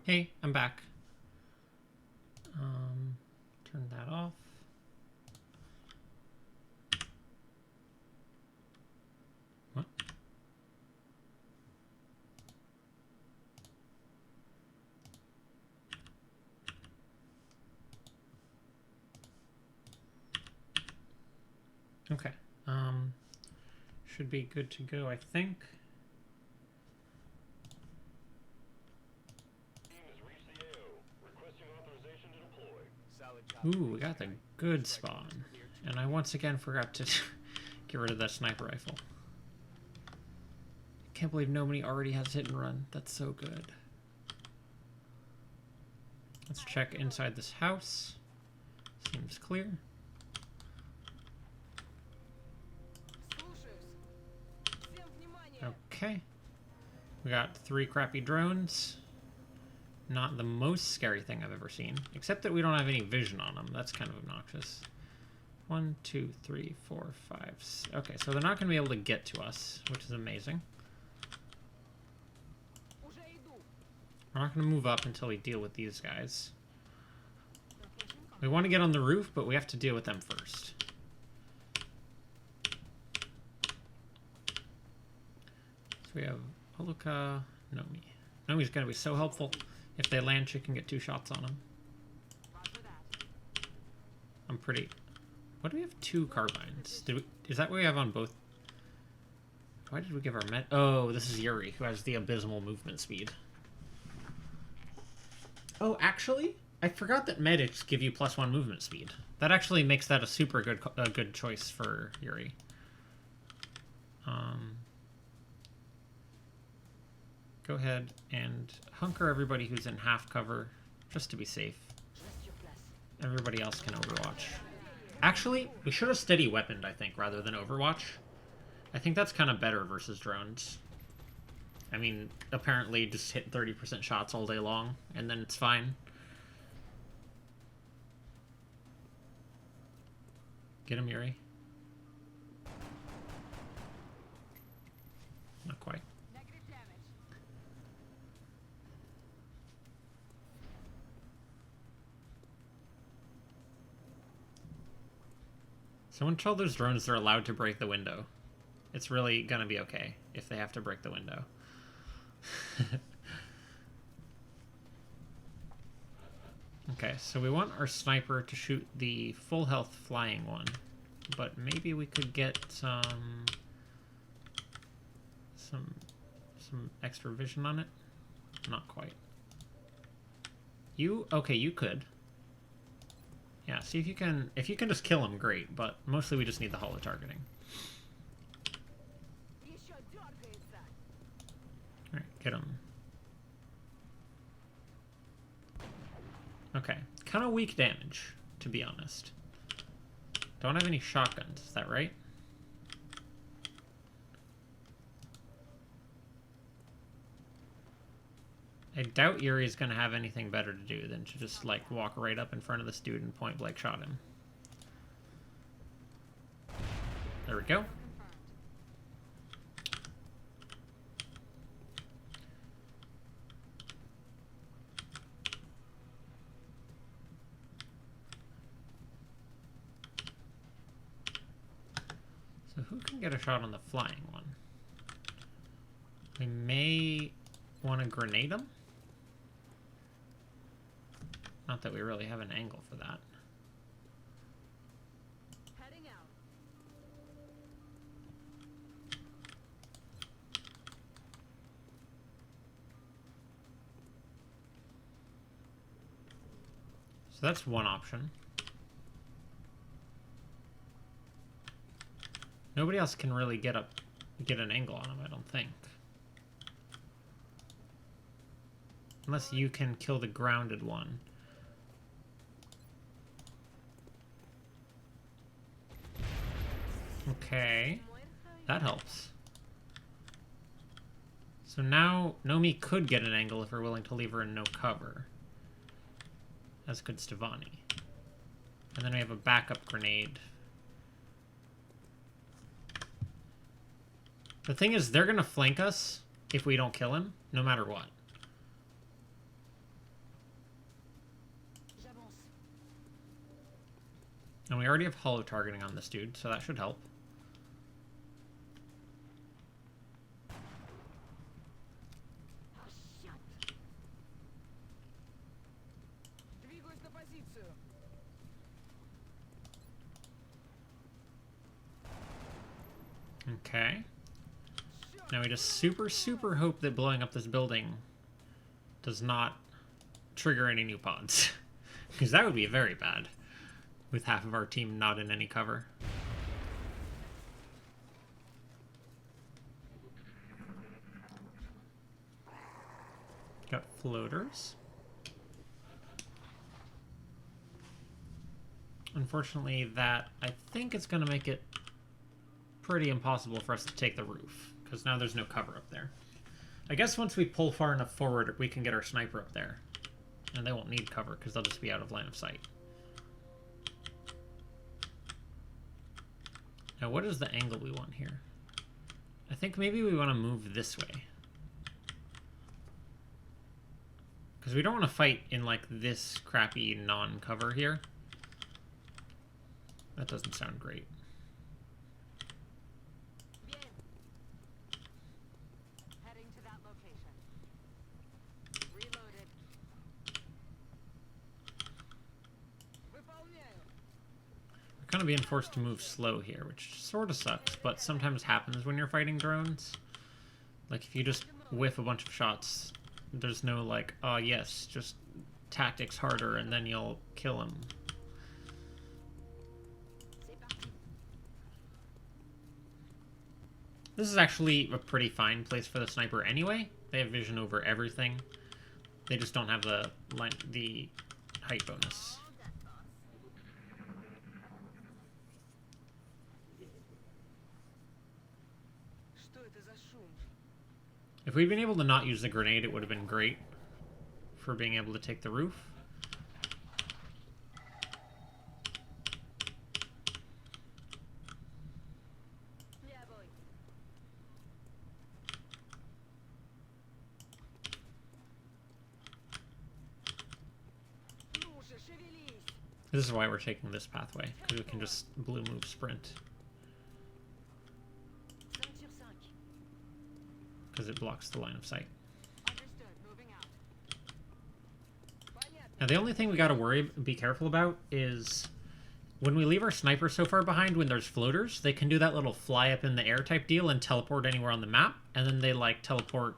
Hey, I'm back. Turn that off. What? Okay. Should be good to go, I think. Ooh, we got the good spawn. And I once again forgot to get rid of that sniper rifle. Can't believe nobody already has hit and run. That's so good. Let's check inside this house. Seems clear. Okay. We got 3 crappy drones. Not the most scary thing I've ever seen. Except that we don't have any vision on them. That's kind of obnoxious. 1, 2, 3, 4, 5, 6. Okay, so they're not going to be able to get to us, which is amazing. We're not going to move up until we deal with these guys. We want to get on the roof, but we have to deal with them first. So we have Holuka, Nomi. Nomi's going to be so helpful. If they land, she can get 2 shots on him. I'm pretty... What do we have 2 carbines? Is that what we have on both? Why did we give our med... Oh, this is Yuri, who has the abysmal movement speed. Oh, actually, I forgot that medics give you +1 movement speed. That actually makes that a super good choice for Yuri. Go ahead and hunker everybody who's in half cover, just to be safe. Everybody else can overwatch. Actually, we should have steady weaponed, I think, rather than overwatch. I think that's kind of better versus drones. I mean, apparently just hit 30% shots all day long, and then it's fine. Get him, Yuri. Not quite. Someone tell those drones they're allowed to break the window. It's really gonna be okay if they have to break the window. Okay, so we want our sniper to shoot the full health flying one, but maybe we could get some extra vision on it. Not quite. Okay, you could. Yeah, see if you can just kill him, great, but mostly we just need the holo targeting. Alright, get him. Okay, kind of weak damage, to be honest. Don't have any shotguns, is that right? I doubt Yuri's gonna have anything better to do than to just, like, walk right up in front of this dude and point-blank shot him. There we go. So who can get a shot on the flying one? We may want to grenade him. Not that we really have an angle for that. Heading out. So that's one option. Nobody else can really get an angle on him, I don't think. Unless you can kill the grounded one. Okay, that helps. So now Nomi could get an angle if we're willing to leave her in no cover. As could Stevani. And then we have a backup grenade. The thing is, they're gonna flank us if we don't kill him, no matter what. And we already have hollow targeting on this dude, so that should help. Okay. Now we just super hope that blowing up this building does not trigger any new pods. Because that would be very bad, with half of our team not in any cover. Got floaters. Unfortunately, that, I think it's going to make it pretty impossible for us to take the roof, because now there's no cover up there. I guess once we pull far enough forward, we can get our sniper up there. And they won't need cover, because they'll just be out of line of sight. Now, what is the angle we want here? I think maybe we want to move this way. Because we don't want to fight in, like, this crappy non-cover here. That doesn't sound great. Heading to that location. Reloaded. We're kind of being forced to move slow here, which sort of sucks, but sometimes happens when you're fighting drones. Like, if you just whiff a bunch of shots, there's no, like, oh yes, just tactics harder and then you'll kill him. This is actually a pretty fine place for the sniper anyway. They have vision over everything. They just don't have the height bonus. If we'd been able to not use the grenade, it would have been great for being able to take the roof. This is why we're taking this pathway, because we can just blue move sprint. Because it blocks the line of sight. Now the only thing we gotta be careful about is when we leave our sniper so far behind when there's floaters, they can do that little fly up in the air type deal and teleport anywhere on the map, and then they like teleport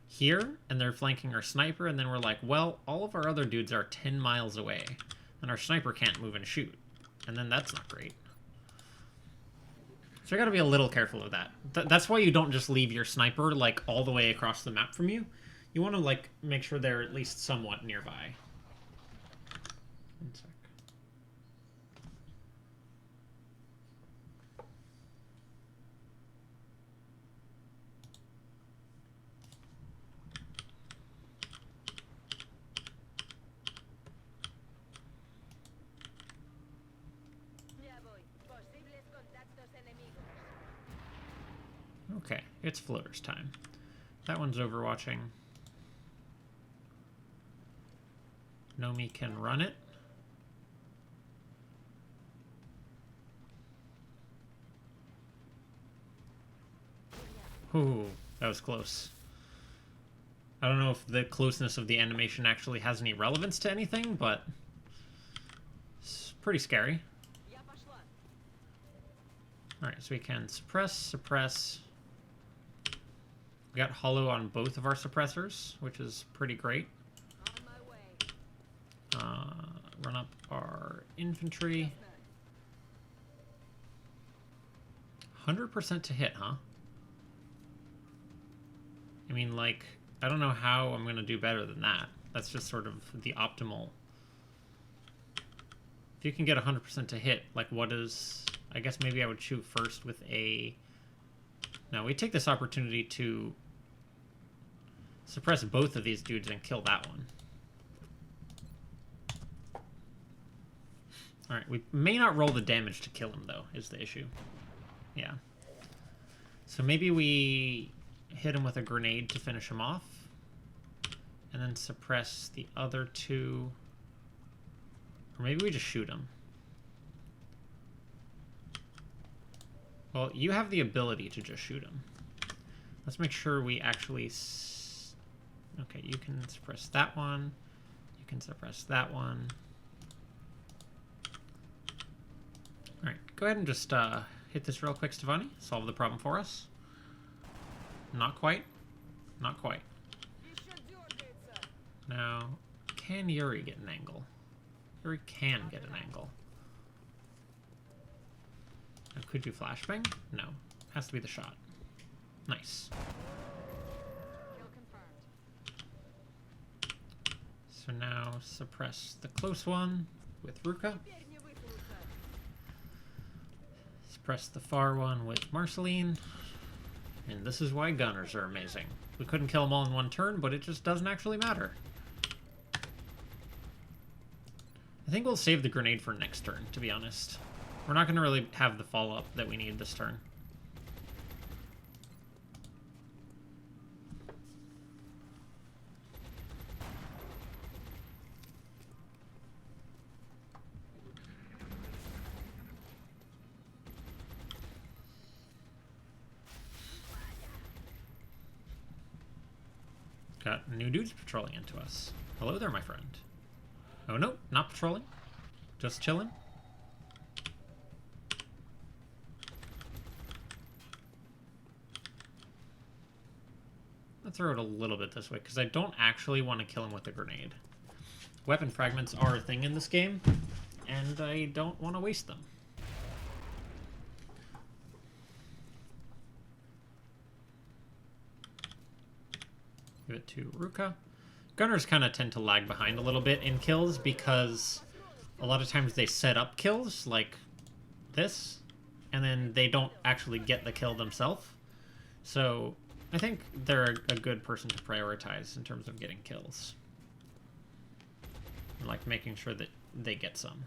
here and they're flanking our sniper, and then we're like, well, all of our other dudes are 10 miles away and our sniper can't move and shoot, and then that's not great. So I gotta be a little careful of that. That's why you don't just leave your sniper like all the way across the map from you. You want to like make sure they're at least somewhat nearby. One sec. Okay, it's floaters time. That one's overwatching. Nomi can run it. Ooh, that was close. I don't know if the closeness of the animation actually has any relevance to anything, but it's pretty scary. Alright, so we can suppress. We got hollow on both of our suppressors, which is pretty great. Run up our infantry. 100% to hit, huh? I mean, like, I don't know how I'm going to do better than that. That's just sort of the optimal. If you can get 100% to hit, like, what is... I guess maybe I would shoot first with a... No, we take this opportunity to suppress both of these dudes and kill that one. Alright, we may not roll the damage to kill him, though, is the issue. Yeah. So maybe we hit him with a grenade to finish him off, and then suppress the other two. Or maybe we just shoot him. Well, you have the ability to just shoot him. Let's make sure we actually... Okay, you can suppress that one. You can suppress that one. Alright, go ahead and just hit this real quick, Stefani. Solve the problem for us. Not quite. Not quite. Now, can Yuri get an angle? Yuri can get an angle. Now, could you flashbang? No. Has to be the shot. Nice. Kill confirmed. So now suppress the close one with Ruka. Suppress the far one with Marceline. And this is why gunners are amazing. We couldn't kill them all in one turn, but it just doesn't actually matter. I think we'll save the grenade for next turn, to be honest. We're not going to really have the follow-up that we need this turn. Got new dudes patrolling into us. Hello there, my friend. Oh no, not patrolling. Just chilling. I'll throw it a little bit this way, because I don't actually want to kill him with a grenade. Weapon fragments are a thing in this game, and I don't want to waste them. Give it to Ruka. Gunners kind of tend to lag behind a little bit in kills because a lot of times they set up kills like this, and then they don't actually get the kill themselves. So I think they're a good person to prioritize in terms of getting kills. Like making sure that they get some.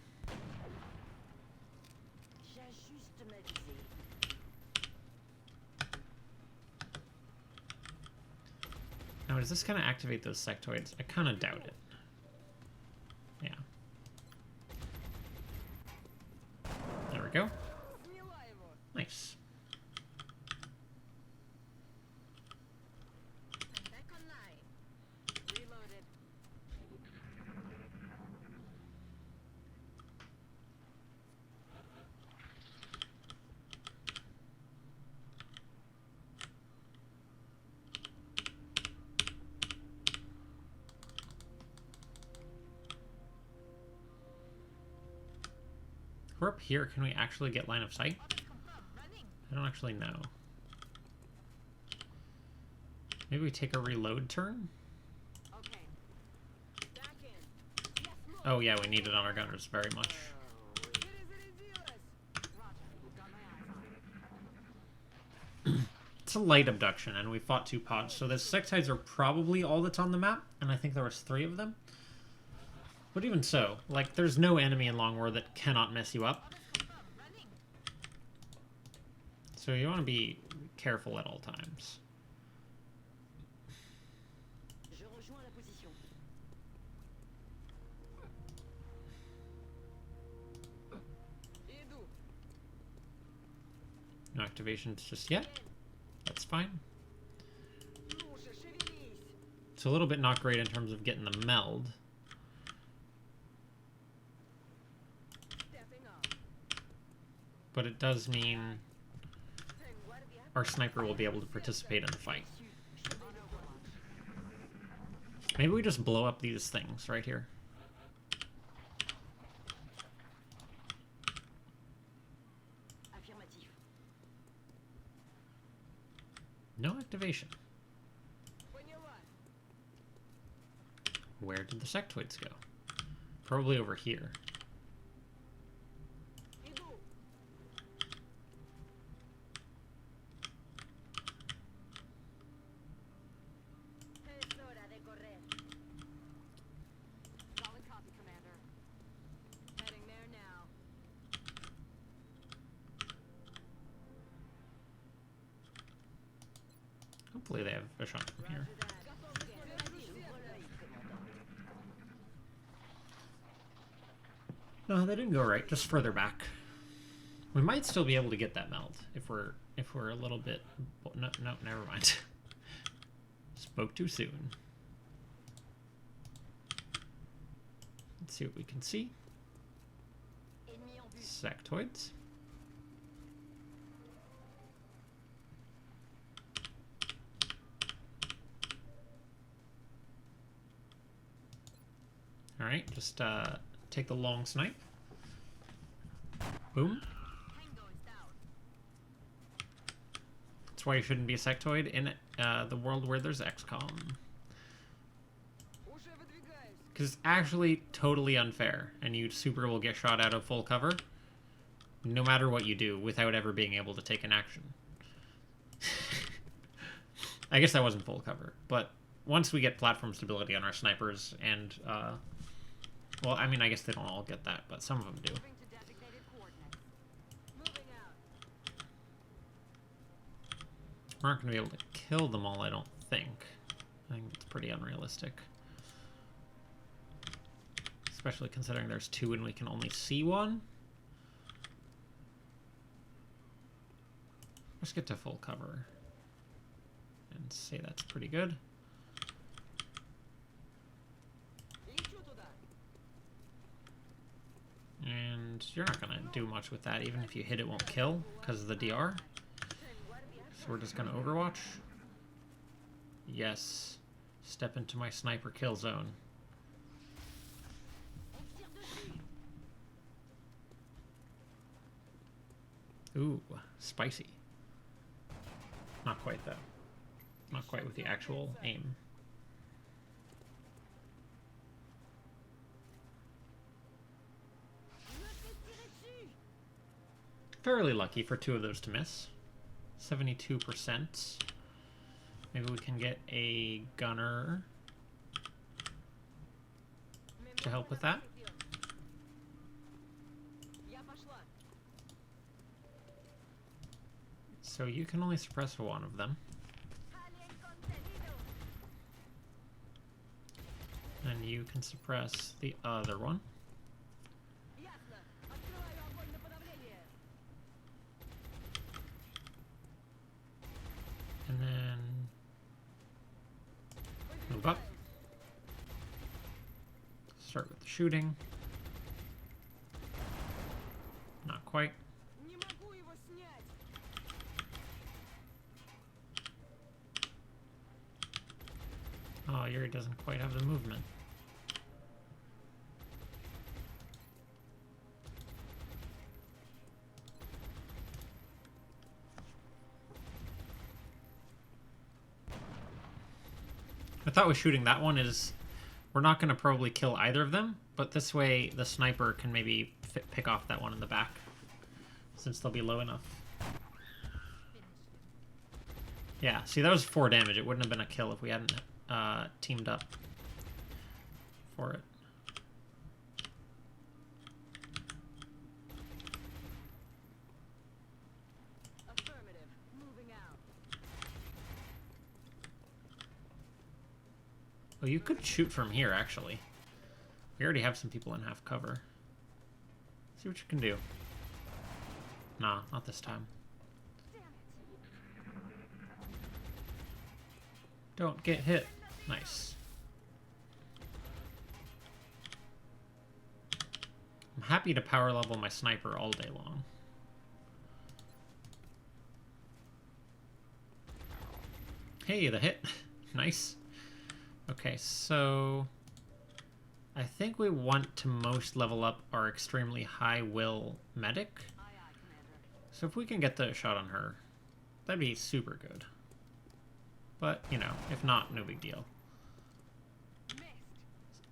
Now, is this going to activate those sectoids? I kind of doubt it. Yeah. There we go. Nice. Reloaded. If we're up here, can we actually get line of sight? I don't actually know. Maybe we take a reload turn? Okay. Back in. Yes, move. Oh yeah, we need it on our gunners very much. Roger. Got my eyes on it. It's a light abduction, and we fought 2 pods, so the sectides are probably all that's on the map, and I think there was 3 of them. But even so, like, there's no enemy in Long War that cannot mess you up. Running. So you want to be careful at all times. Je rejoins la position. No activations just yet. That's fine. It's a little bit not great in terms of getting the meld. Stepping up. But it does mean our sniper will be able to participate in the fight. Maybe we just blow up these things right here. Affirmative. No activation. Where did the sectoids go? Probably over here. Solid copy, Commander. Heading there now. Hopefully they have a shot from here. No, they didn't go right, just further back. We might still be able to get that meld if we're a little bit. No, never mind. Spoke too soon. Let's see what we can see. Ennemi en vue. Sectoids. All right, just take the long snipe. Boom. Tango is down. That's why you shouldn't be a sectoid in the world where there's XCOM. Because it's actually totally unfair, and you super will get shot out of full cover, no matter what you do, without ever being able to take an action. I guess that wasn't full cover, but once we get platform stability on our snipers, and, well, I mean, I guess they don't all get that, but some of them do. Moving to designated coordinates. Moving out. We're not going to be able to kill them all, I don't think. I think it's pretty unrealistic. Especially considering there's two and we can only see one. Let's get to full cover. And say that's pretty good. And you're not going to do much with that, even if you hit it won't kill, because of the DR. So we're just going to Overwatch. Yes. Step into my sniper kill zone. Ooh, spicy. Not quite, though. Not quite with the actual aim. Fairly lucky for two of those to miss. 72%. Maybe we can get a gunner to help with that. So you can only suppress one of them. And you can suppress the other one. And then move up. Start with the shooting. Not quite. Oh, Yuri doesn't quite have the movement. I thought with shooting that one is we're not going to probably kill either of them, but this way the sniper can maybe pick off that one in the back since they'll be low enough. Yeah, see, that was 4 damage. It wouldn't have been a kill if we hadn't teamed up for it. Affirmative. Moving out. Well, you could shoot from here, actually. We already have some people in half cover. See what you can do. Nah, not this time. Don't get hit. Nice. I'm happy to power level my sniper all day long. Hey, the hit. Nice. Okay, so I think we want to most level up our extremely high will medic. Aye, aye, Commander. So if we can get the shot on her, that'd be super good. But, you know, if not, no big deal.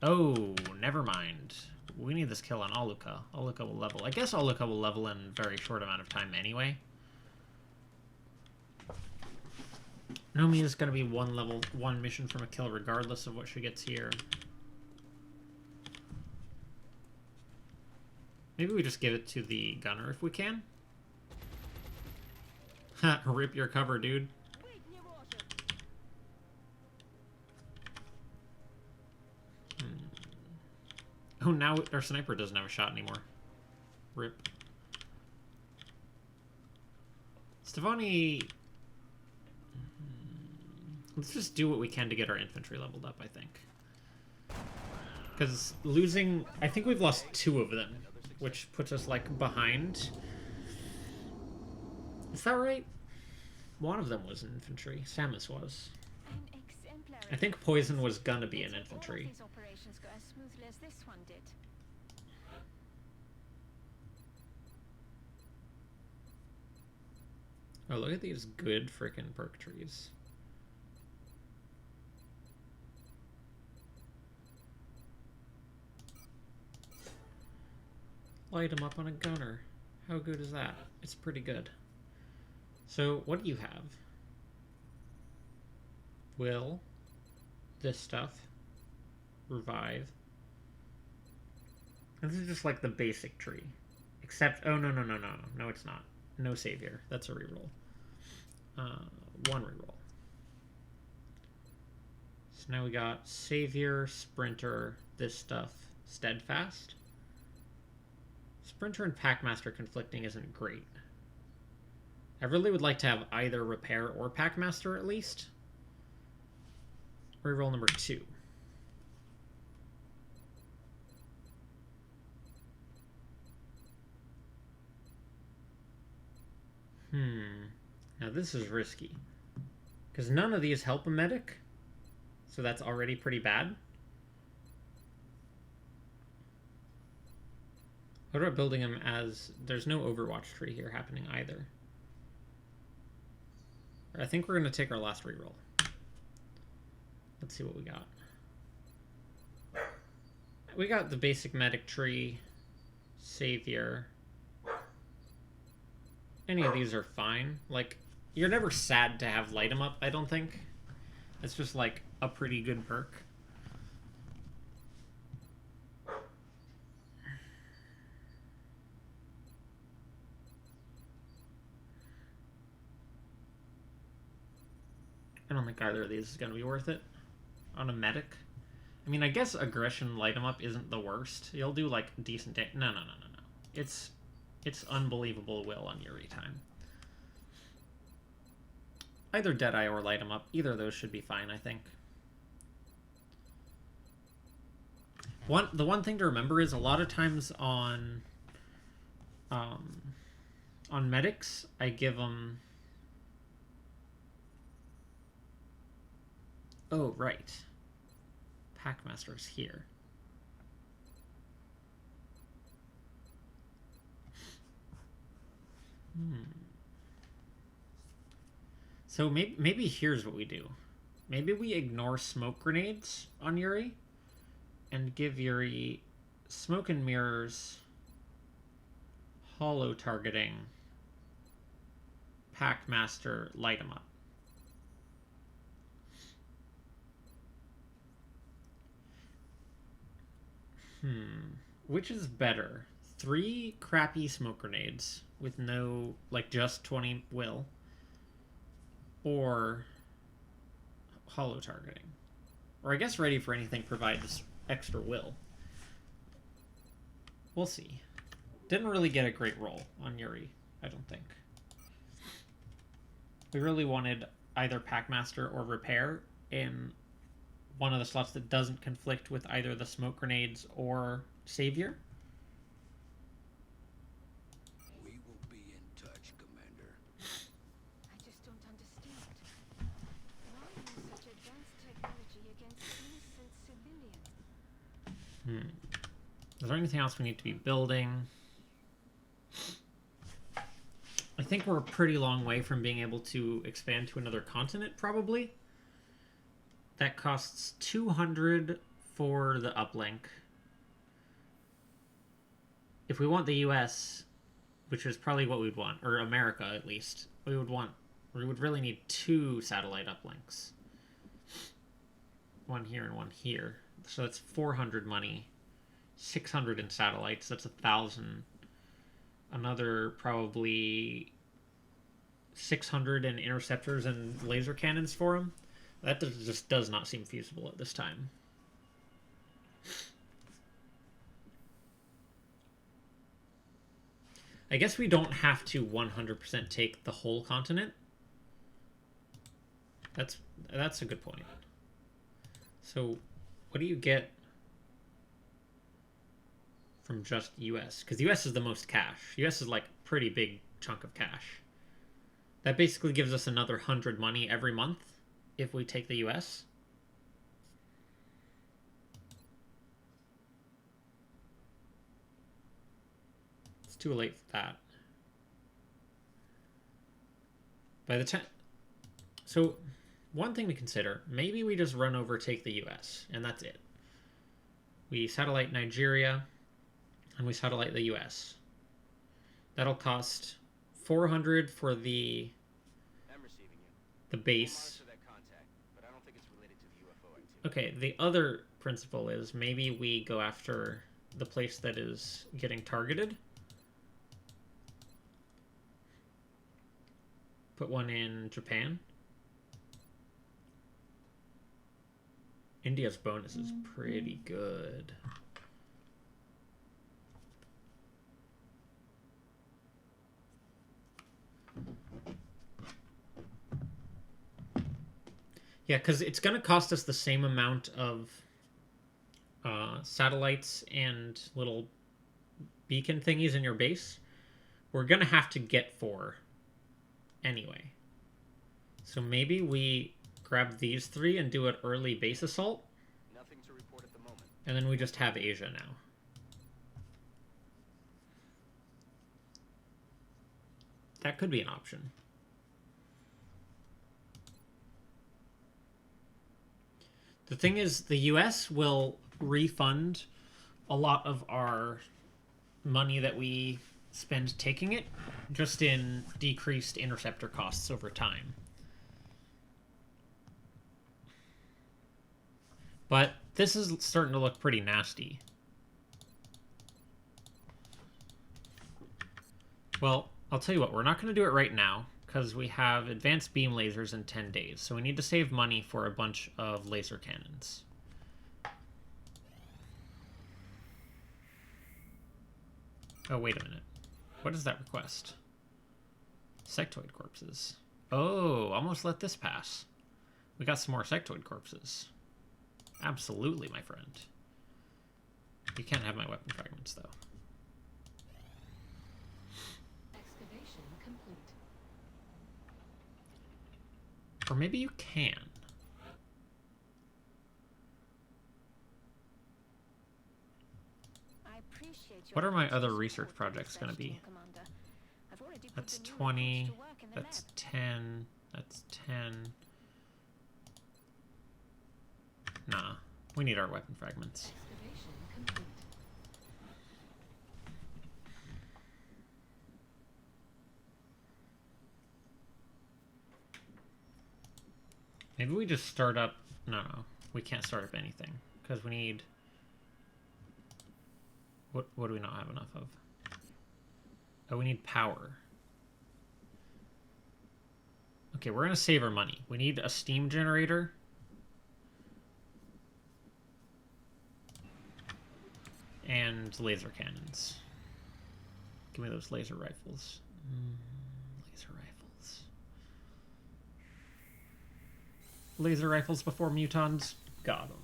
Oh, never mind. We need this kill on Aluka. Aluka will level. I guess Aluka will level in a very short amount of time anyway. Nomi is going to be one mission from a kill regardless of what she gets here. Maybe we just give it to the gunner if we can. Ha, rip your cover, dude. Oh, now our sniper doesn't have a shot anymore. Rip. Stefani... Let's just do what we can to get our infantry leveled up, I think. Because losing... I think we've lost 2 of them, which puts us, like, behind. Is that right? One of them was an infantry. Samus was. I think Poison was gonna be an infantry. These operations go as smoothly as this one did. Oh, look at these good frickin' perk trees. Light him up on a gunner. How good is that? It's pretty good. So, what do you have? Will. This stuff. Revive. And this is just like the basic tree. Except, oh, no. No, it's not. No savior. That's a reroll. 1 reroll. So now we got savior, sprinter, this stuff, steadfast. Sprinter and Packmaster conflicting isn't great. I really would like to have either repair or Packmaster at least. Reroll number 2. Now this is risky. Because none of these help a medic. So that's already pretty bad. What about building him as... There's no Overwatch tree here happening either. I think we're going to take our last reroll. Let's see what we got. We got the basic medic tree. Savior. Any of these are fine. Like, you're never sad to have light 'em up, I don't think. It's just like a pretty good perk. I don't think either of these is going to be worth it on a medic. I mean, I guess aggression light 'em up isn't the worst. You'll do like decent damage. No. It's unbelievable will on Yuri time. Either Deadeye or light 'em up. Either of those should be fine, I think. The one thing to remember is a lot of times on medics, I give them... Oh, right. Packmaster's here. So maybe here's what we do. Maybe we ignore smoke grenades on Yuri and give Yuri smoke and mirrors, hollow targeting, Packmaster, light 'em up. Which is better? 3 crappy smoke grenades with no, like, just 20 will, or hollow targeting, or I guess ready for anything provides extra will. We'll see. Didn't really get a great roll on Yuri, I don't think. We really wanted either Packmaster or repair in one of the slots that doesn't conflict with either the smoke grenades or savior. We will be in touch, Commander. I just don't understand. Why use such advanced technology against innocent civilians? Is there anything else we need to be building? I think we're a pretty long way from being able to expand to another continent, probably. That costs 200 for the uplink. If we want the US, which is probably what we'd want, or America at least, we would really need 2 satellite uplinks. One here and one here. So that's 400 money. 600 in satellites, that's 1,000. Another probably 600 in interceptors and laser cannons for them. That just does not seem feasible at this time. I guess we don't have to 100% take the whole continent. That's a good point. So, what do you get from just US? Because US is the most cash. US is like a pretty big chunk of cash. That basically gives us another 100 money every month if we take the US. It's too late for that. By the time... So, one thing to consider, maybe we just run over, take the US, and that's it. We satellite Nigeria, and we satellite the US. That'll cost 400 for the base. Okay, the other principle is maybe we go after the place that is getting targeted. Put one in Japan. India's bonus is pretty good. Yeah, because it's going to cost us the same amount of satellites and little beacon thingies in your base. We're going to have to get 4 anyway. So maybe we grab these 3 and do an early base assault. Nothing to report at the moment. And then we just have Asia now. That could be an option. The thing is, the US will refund a lot of our money that we spend taking it, just in decreased interceptor costs over time. But this is starting to look pretty nasty. Well, I'll tell you what, we're not going to do it right now, because we have advanced beam lasers in 10 days, so we need to save money for a bunch of laser cannons. Oh, wait a minute. What is that request? Sectoid corpses. Oh, almost let this pass. We got some more sectoid corpses. Absolutely, my friend. You can't have my weapon fragments, though. Excavation complete. Or maybe you can. I appreciate your What are my other attitude research toward the projects going to be? professional commander. I've already put That's the new 20. recruits to work in the That's lab. 10. That's 10. Nah. We need our weapon fragments. Excavation complete. Maybe we just start up... No. We can't start up anything. Because we need... What do we not have enough of? Oh, we need power. Okay, we're going to save our money. We need a steam generator. And laser cannons. Give me those laser rifles. Laser rifles. Laser rifles before mutons. Got them.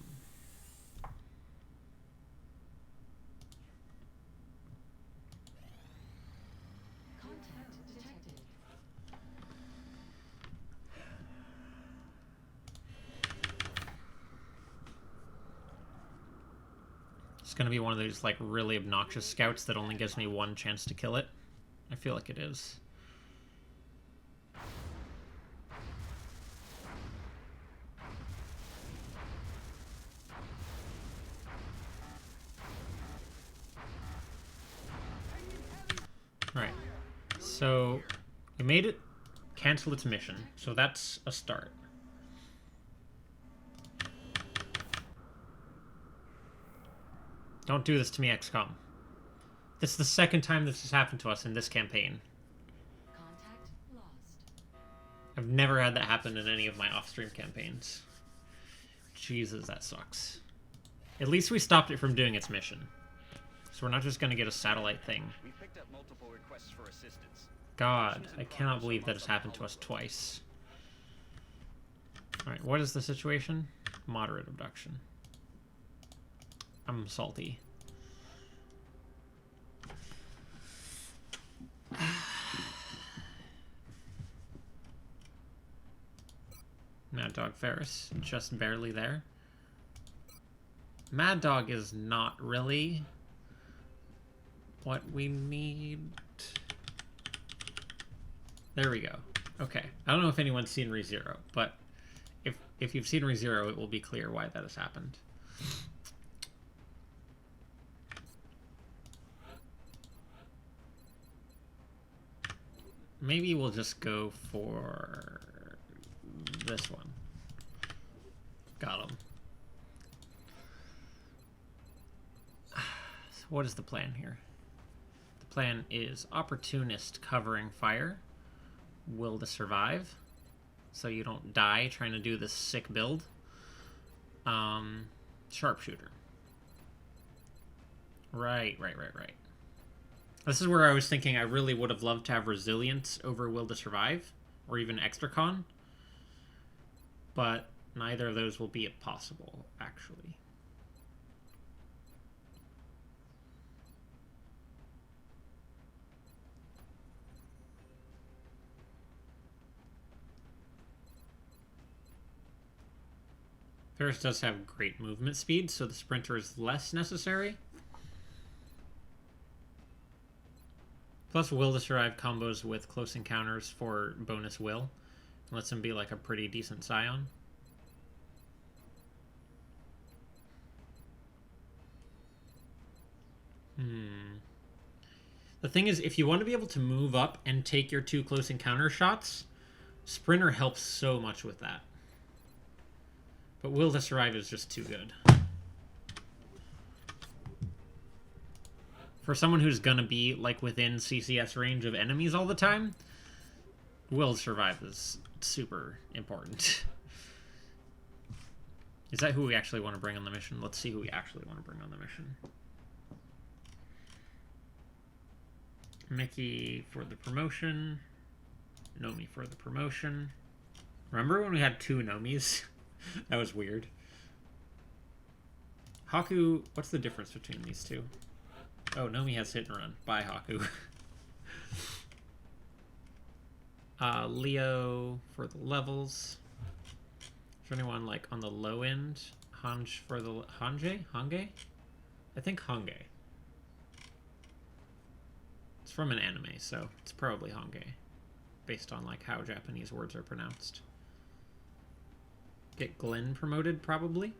Contact detected. It's gonna be one of those like really obnoxious scouts that only gives me one chance to kill it. I feel like it is. Alright. So we made it cancel its mission, so that's a start. Don't do this to me, XCOM. This is the second time this has happened to us in this campaign. Contact lost. I've never had that happen in any of my off-stream campaigns. Jesus, that sucks. At least we stopped it from doing its mission. So we're not just gonna get a satellite thing. We've picked up multiple requests for assistance. God, I cannot believe that has happened to us twice. Alright, what is the situation? Moderate abduction. I'm salty. Mad Dog Ferris, just barely there. Mad Dog is not really what we need. There we go. Okay. I don't know if anyone's seen ReZero, but if you've seen ReZero, it will be clear why that has happened. Maybe we'll just go for this one. Got him. So what is the plan here? The plan is opportunist covering fire. Will to survive. So you don't die trying to do this sick build. Sharpshooter. Right. This is where I was thinking I really would have loved to have resilience over will to survive, or even extra con. But neither of those will be possible, actually. Ferris does have great movement speed, so the sprinter is less necessary. Plus, will to survive combos with close encounters for bonus will. Lets him be like a pretty decent scion. The thing is, if you want to be able to move up and take your 2 close encounter shots, Sprinter helps so much with that. But will to survive is just too good. For someone who's gonna be like within CCS range of enemies all the time, will to survive is super important. Is that who we actually want to bring on the mission? Let's see who we actually want to bring on the mission. Mickey for the promotion. Nomi for the promotion. Remember when we had 2 Nomis? That was weird. Haku, what's the difference between these two? Oh, Nomi has hit and run. Bye, Haku. Leo for the levels. Is there anyone like on the low end? Hange for the Hange? I think Hange. It's from an anime, so it's probably Hange, based on like how Japanese words are pronounced. Get Glenn promoted, probably.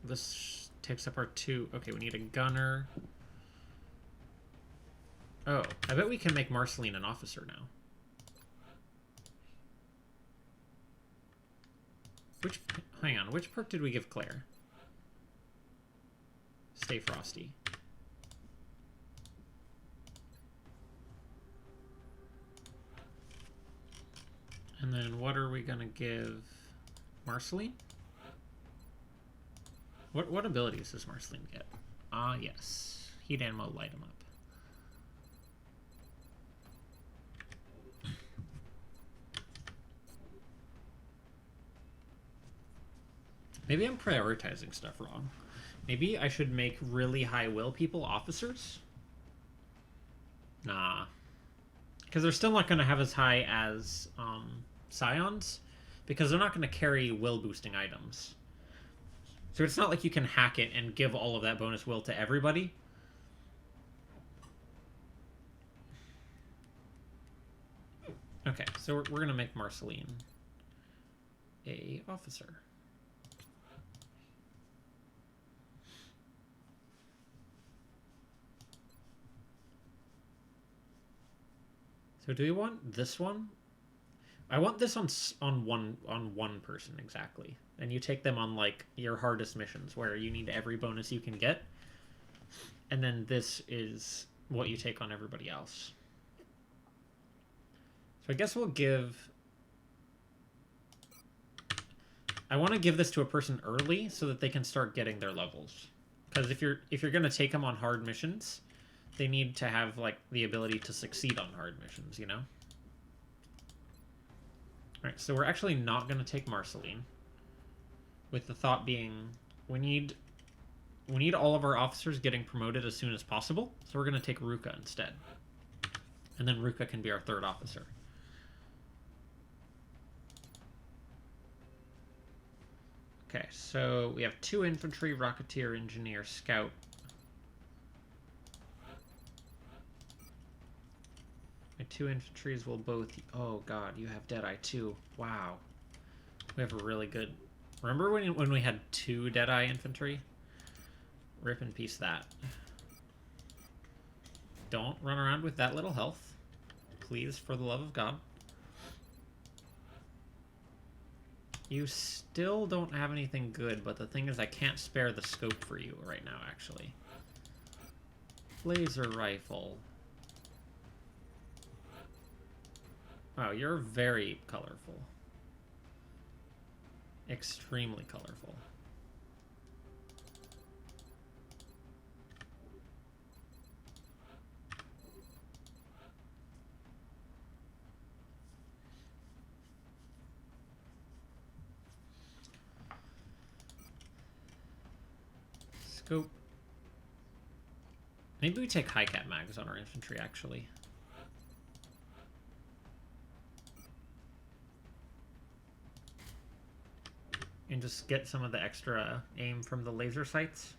This takes up our 2. Okay, we need a gunner. Oh, I bet we can make Marceline an officer now. Hang on, which perk did we give Claire? Stay Frosty. And then what are we gonna give Marceline? What abilities does Marceline get? Ah, yes. Heat Animal, light him up. Maybe I'm prioritizing stuff wrong. Maybe I should make really high will people officers? Nah. Because they're still not going to have as high as scions, because they're not going to carry will boosting items. So it's not like you can hack it and give all of that bonus will to everybody. Okay, so we're going to make Marceline a officer. So do we want this one? I want this on one person exactly, and you take them on like your hardest missions where you need every bonus you can get, and then this is what you take on everybody else. So I guess we'll give. I want to give this to a person early so that they can start getting their levels, Because if you're gonna take them on hard missions, they need to have like the ability to succeed on hard missions, you know? Alright, so we're actually not gonna take Marceline. With the thought being we need all of our officers getting promoted as soon as possible, so we're gonna take Ruka instead. And then Ruka can be our third officer. Okay, so we have 2 infantry, rocketeer, engineer, scout. My 2 infantries will both... Oh god, you have Deadeye too. Wow. We have a really good... Remember when we had 2 Deadeye infantry? Rip in peace that. Don't run around with that little health. Please, for the love of God. You still don't have anything good, but the thing is I can't spare the scope for you right now, actually. Laser rifle. Wow, you're very colorful. Extremely colorful. Scope. Maybe we take high cap mags on our infantry, actually. And just get some of the extra aim from the laser sights.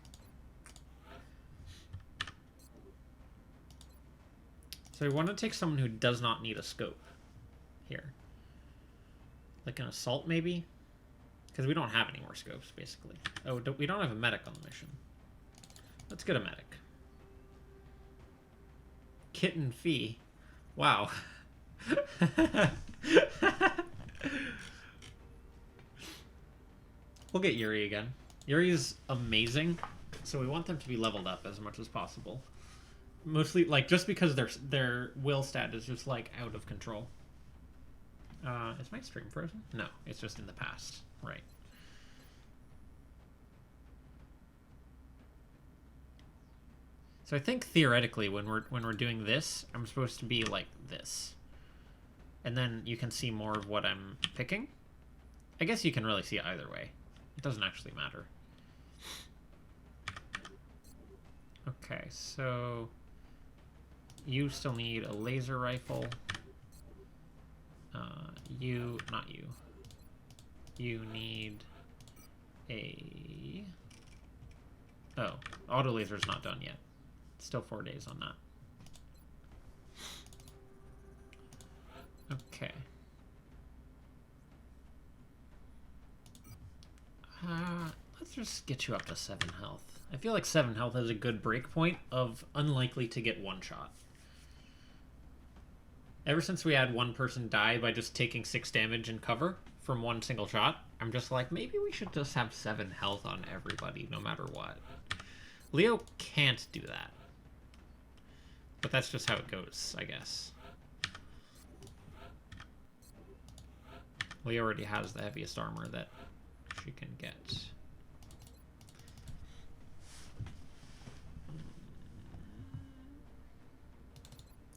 So we want to take someone who does not need a scope here. Like an assault, maybe? Because we don't have any more scopes, basically. Oh, we don't have a medic on the mission. Let's get a medic. Kitten Fee. Wow. We'll get Yuri again. Yuri's amazing, so we want them to be leveled up as much as possible. Mostly, like, just because their will stat is just, like, out of control. Is my stream frozen? No, it's just in the past. Right. So I think theoretically when we're doing this, I'm supposed to be like this. And then you can see more of what I'm picking. I guess you can really see either way. It doesn't actually matter. Okay, so you still need a laser rifle. Not you. You need a... Oh, auto laser's not done yet. Still 4 days on that. Okay. Let's just get you up to 7 health. I feel like 7 health is a good break point of unlikely to get one shot. Ever since we had one person die by just taking 6 damage in cover from one single shot, I'm just like, maybe we should just have 7 health on everybody, no matter what. Leo can't do that. But that's just how it goes, I guess. Leo already has the heaviest armor that she can get. Is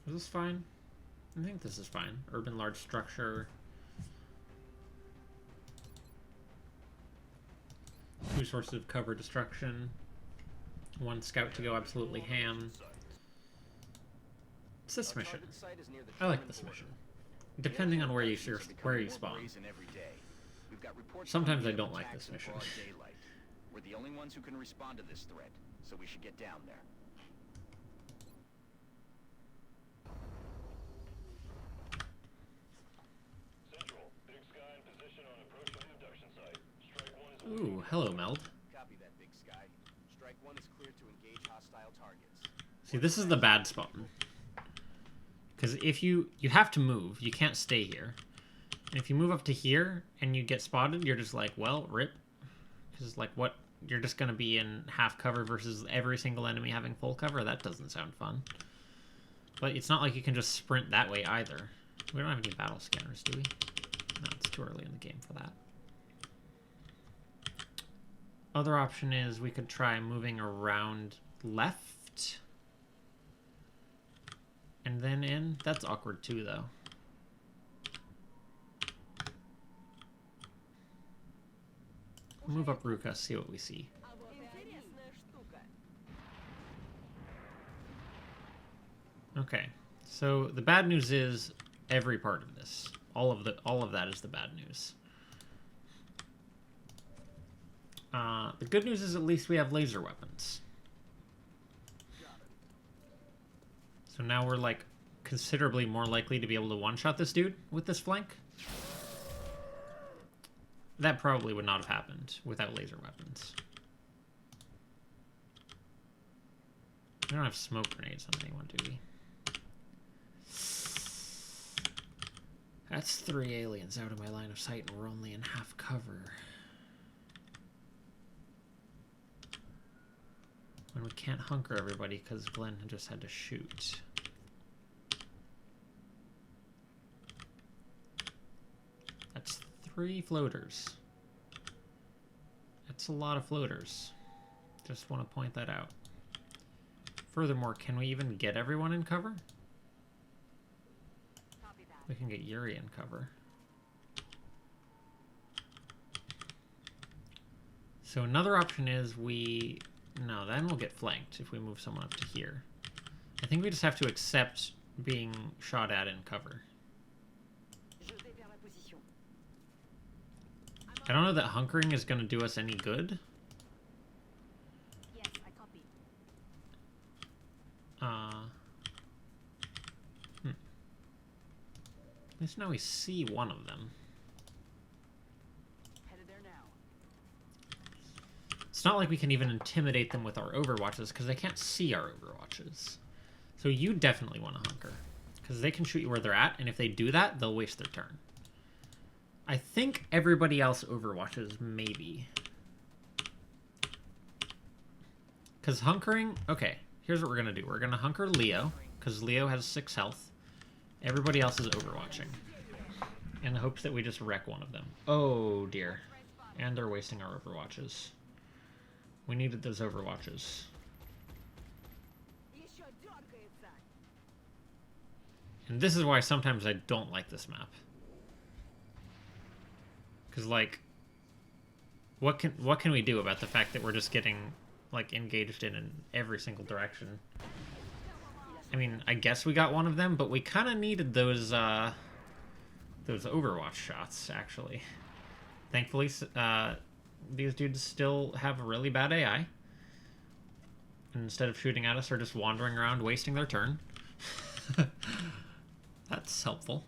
this fine? I think this is fine. Urban large structure. 2 sources of cover destruction. 1 scout to go absolutely ham. It's this mission. I like this mission. Depending on where you spawn. Sometimes I don't like this mission. We're the only ones who can respond to this threat, so we should get down there. Ooh, hello, Meld. Copy that, Big Sky. Strike 1 is clear to engage hostile targets. See, this is the bad spot. Because if you have to move, you can't stay here. And if you move up to here and you get spotted, you're just like, well, rip. Because, like, what? You're just going to be in half cover versus every single enemy having full cover? That doesn't sound fun. But it's not like you can just sprint that way either. We don't have any battle scanners, do we? No, it's too early in the game for that. Other option is we could try moving around left. And then in. That's awkward too, though. Move up Ruka, see what we see. Интересная штука. Okay, so the bad news is every part of this. All of that is the bad news. The good news is at least we have laser weapons. So now we're like considerably more likely to be able to one-shot this dude with this flank. That probably would not have happened without laser weapons. We don't have smoke grenades on anyone, do we? That's 3 aliens out of my line of sight and we're only in half cover. When we can't hunker everybody because Glenn just had to shoot. That's 3 floaters. That's a lot of floaters. Just want to point that out. Furthermore, can we even get everyone in cover? Copy that. We can get Yuri in cover. So another option is we... No, then we'll get flanked if we move someone up to here. I think we just have to accept being shot at in cover. Je vais vers la position. I don't know that hunkering is going to do us any good. Yes, I copy. At least now we see one of them. Headed there now. It's not like we can even intimidate them with our overwatches because they can't see our overwatches. So you definitely want to hunker because they can shoot you where they're at, and if they do that, they'll waste their turn. I think everybody else overwatches, maybe. Because hunkering... Okay, here's what we're going to do. We're going to hunker Leo, because Leo has 6 health. Everybody else is overwatching. In the hopes that we just wreck one of them. Oh, dear. And they're wasting our overwatches. We needed those overwatches. Еще дергается. And this is why sometimes I don't like this map. Because, like, what can we do about the fact that we're just getting, like, engaged in every single direction? I mean, I guess we got one of them, but we kind of needed those Overwatch shots, actually. Thankfully, these dudes still have a really bad AI. And instead of shooting at us, they're just wandering around wasting their turn. That's helpful.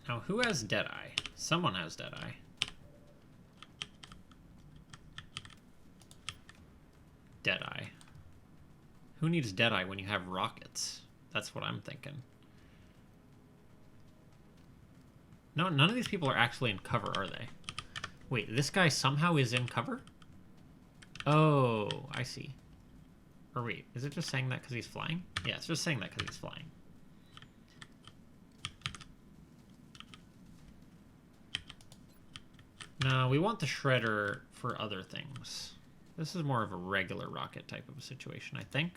Now, who has Deadeye? Someone has Deadeye. Deadeye. Who needs Deadeye when you have rockets? That's what I'm thinking. No, none of these people are actually in cover, are they? Wait, this guy somehow is in cover? Oh, I see. Or wait, is it just saying that because he's flying? Yeah, it's just saying that because he's flying. No, we want the Shredder for other things. This is more of a regular rocket type of a situation, I think.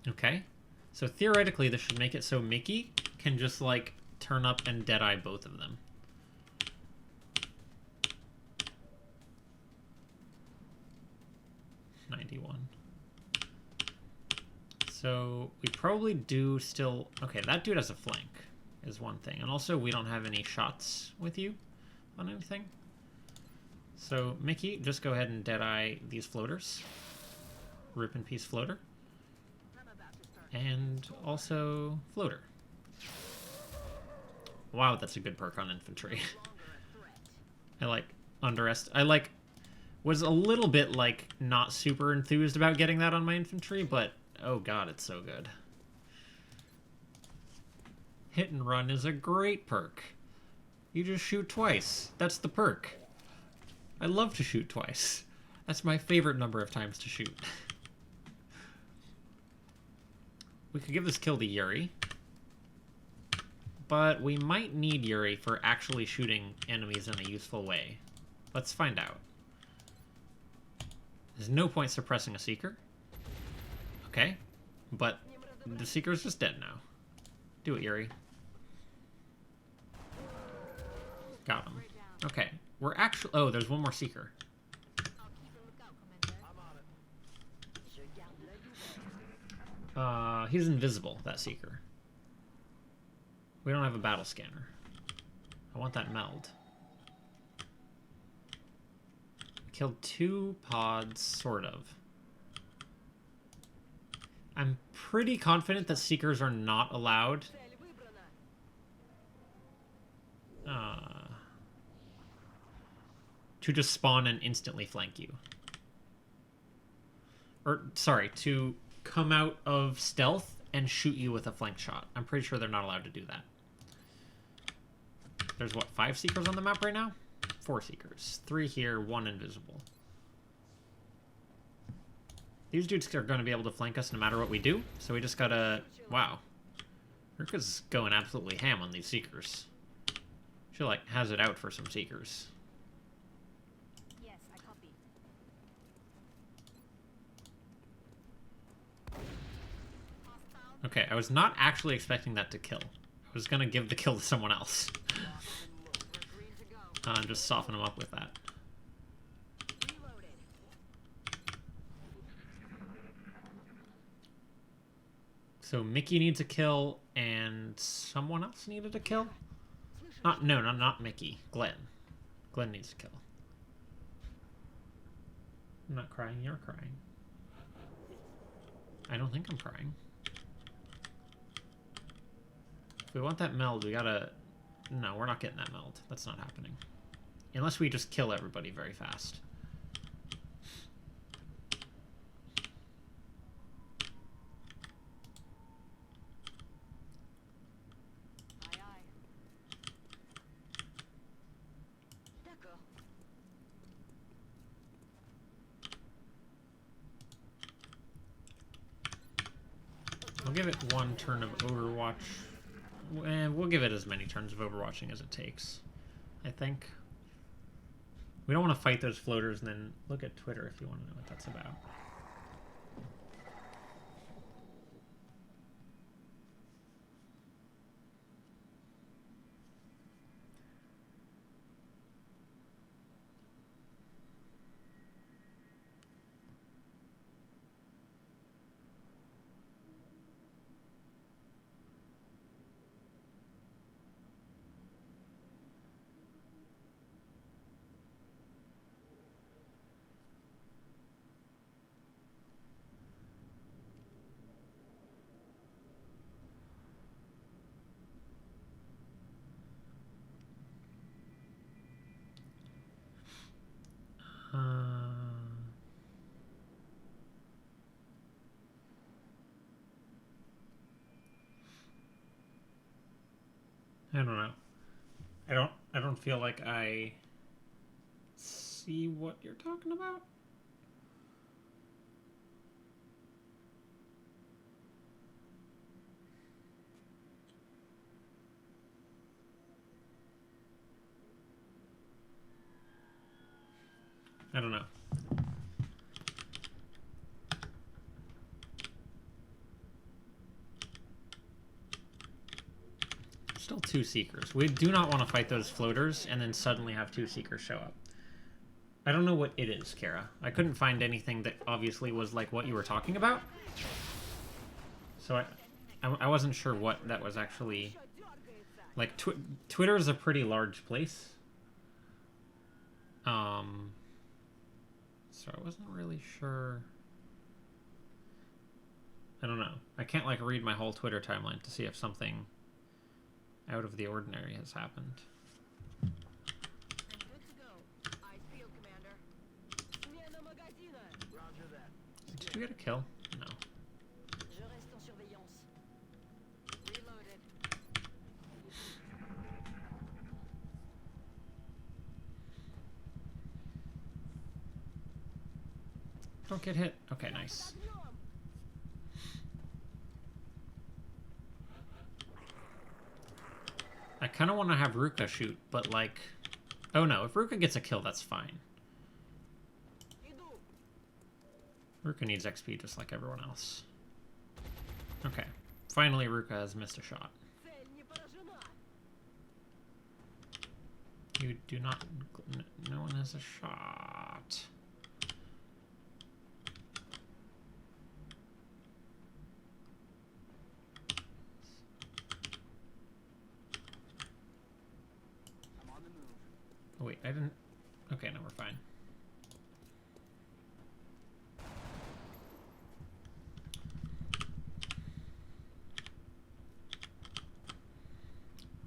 Okay. So theoretically, this should make it so Mickey can just, like, turn up and Deadeye both of them. $91. So we probably do still... Okay, that dude has a flank, is one thing. And also, we don't have any shots with you on anything. So, Mickey, just go ahead and Deadeye these floaters. Rip in peace floater. I'm about to start. And also floater. Wow, that's a good perk on infantry. No longer a threat. I like was a little bit like not super enthused about getting that on my infantry, but oh god, it's so good. Hit and run is a great perk. You just shoot twice. That's the perk. I love to shoot twice. That's my favorite number of times to shoot. We could give this kill to Yuri. But we might need Yuri for actually shooting enemies in a useful way. Let's find out. There's no point suppressing a Seeker. Okay. But the Seeker's just dead now. Do it, Yuri. Got him. Okay. We're actually... Oh, there's one more Seeker. He's invisible, that Seeker. We don't have a battle scanner. I want that meld. Killed 2 pods, sort of. I'm pretty confident that Seekers are not allowed to just spawn and instantly flank you. Or, sorry, to come out of stealth and shoot you with a flank shot. I'm pretty sure they're not allowed to do that. There's, what, 5 Seekers on the map right now? 4 Seekers. 3 here, 1 invisible. These dudes are going to be able to flank us no matter what we do, so we just gotta... Wow. Ruka's going absolutely ham on these Seekers. She, like, has it out for some Seekers. Yes, I copy. Okay, I was not actually expecting that to kill. I was gonna give the kill to someone else. And just soften him up with that. So Mickey needs a kill, and someone else needed a kill? Not Mickey. Glenn. Glenn needs a kill. I'm not crying, you're crying. I don't think I'm crying. If we want that meld, we gotta... No, we're not getting that meld. That's not happening. Unless we just kill everybody very fast. We'll give it 1 turn of Overwatch. And we'll give it as many turns of Overwatching as it takes, I think. We don't want to fight those floaters, and then look at Twitter if you want to know what that's about. I don't know. I don't feel like I see what you're talking about. I don't know. Still 2 Seekers. We do not want to fight those floaters and then suddenly have 2 Seekers show up. I don't know what it is, Kara. I couldn't find anything that obviously was like what you were talking about. So I wasn't sure what that was actually... Like, Twitter is a pretty large place. So I wasn't really sure... I don't know. I can't, like, read my whole Twitter timeline to see if something out of the ordinary has happened. Did you get a kill? No. Don't get hit. Okay, nice. I kind of want to have Ruka shoot, but like... Oh no, if Ruka gets a kill, that's fine. Ruka needs XP just like everyone else. Okay. Finally, Ruka has missed a shot. You do not... No one has a shot. I'm on the move. Oh, wait, I didn't... Okay, no, we're fine.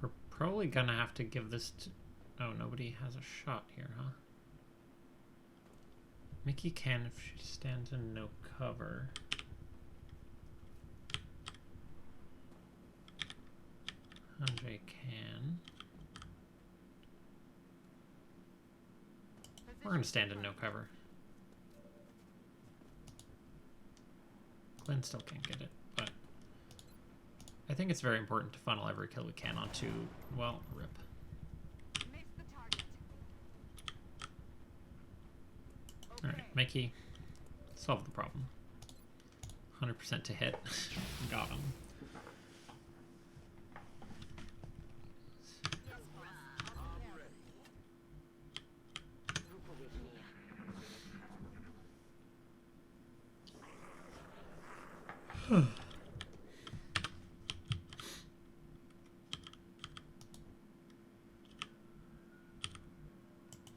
We're probably gonna have to give this to... Oh, nobody has a shot here, huh? Mickey can if she stands in no cover. Andre can. We're gonna stand in no cover. Glenn still can't get it, but I think it's very important to funnel every kill we can onto, well, rip. Missed the target. Alright, Mickey, solve the problem. 100% to hit. Got him.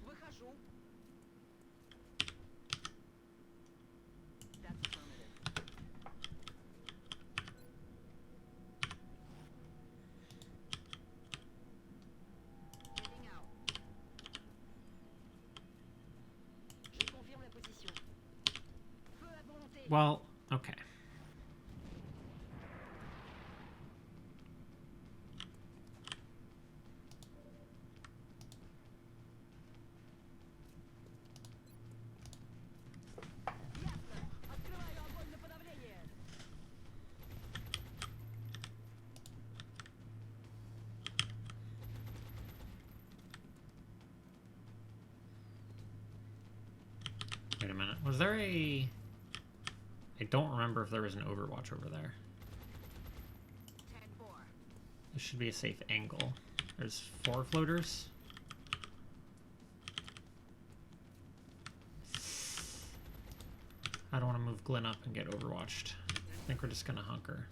Выхожу. That's affirmative. Heading out. Je confirme la position. Feu à volonté. Well, okay. Открываю огонь на подавление. Wait a minute. Was there a... I don't remember if there was an Overwatch over there. 10-4. This should be a safe angle. There's 4 floaters. I don't want to move Glenn up and get Overwatched. I think we're just gonna hunker.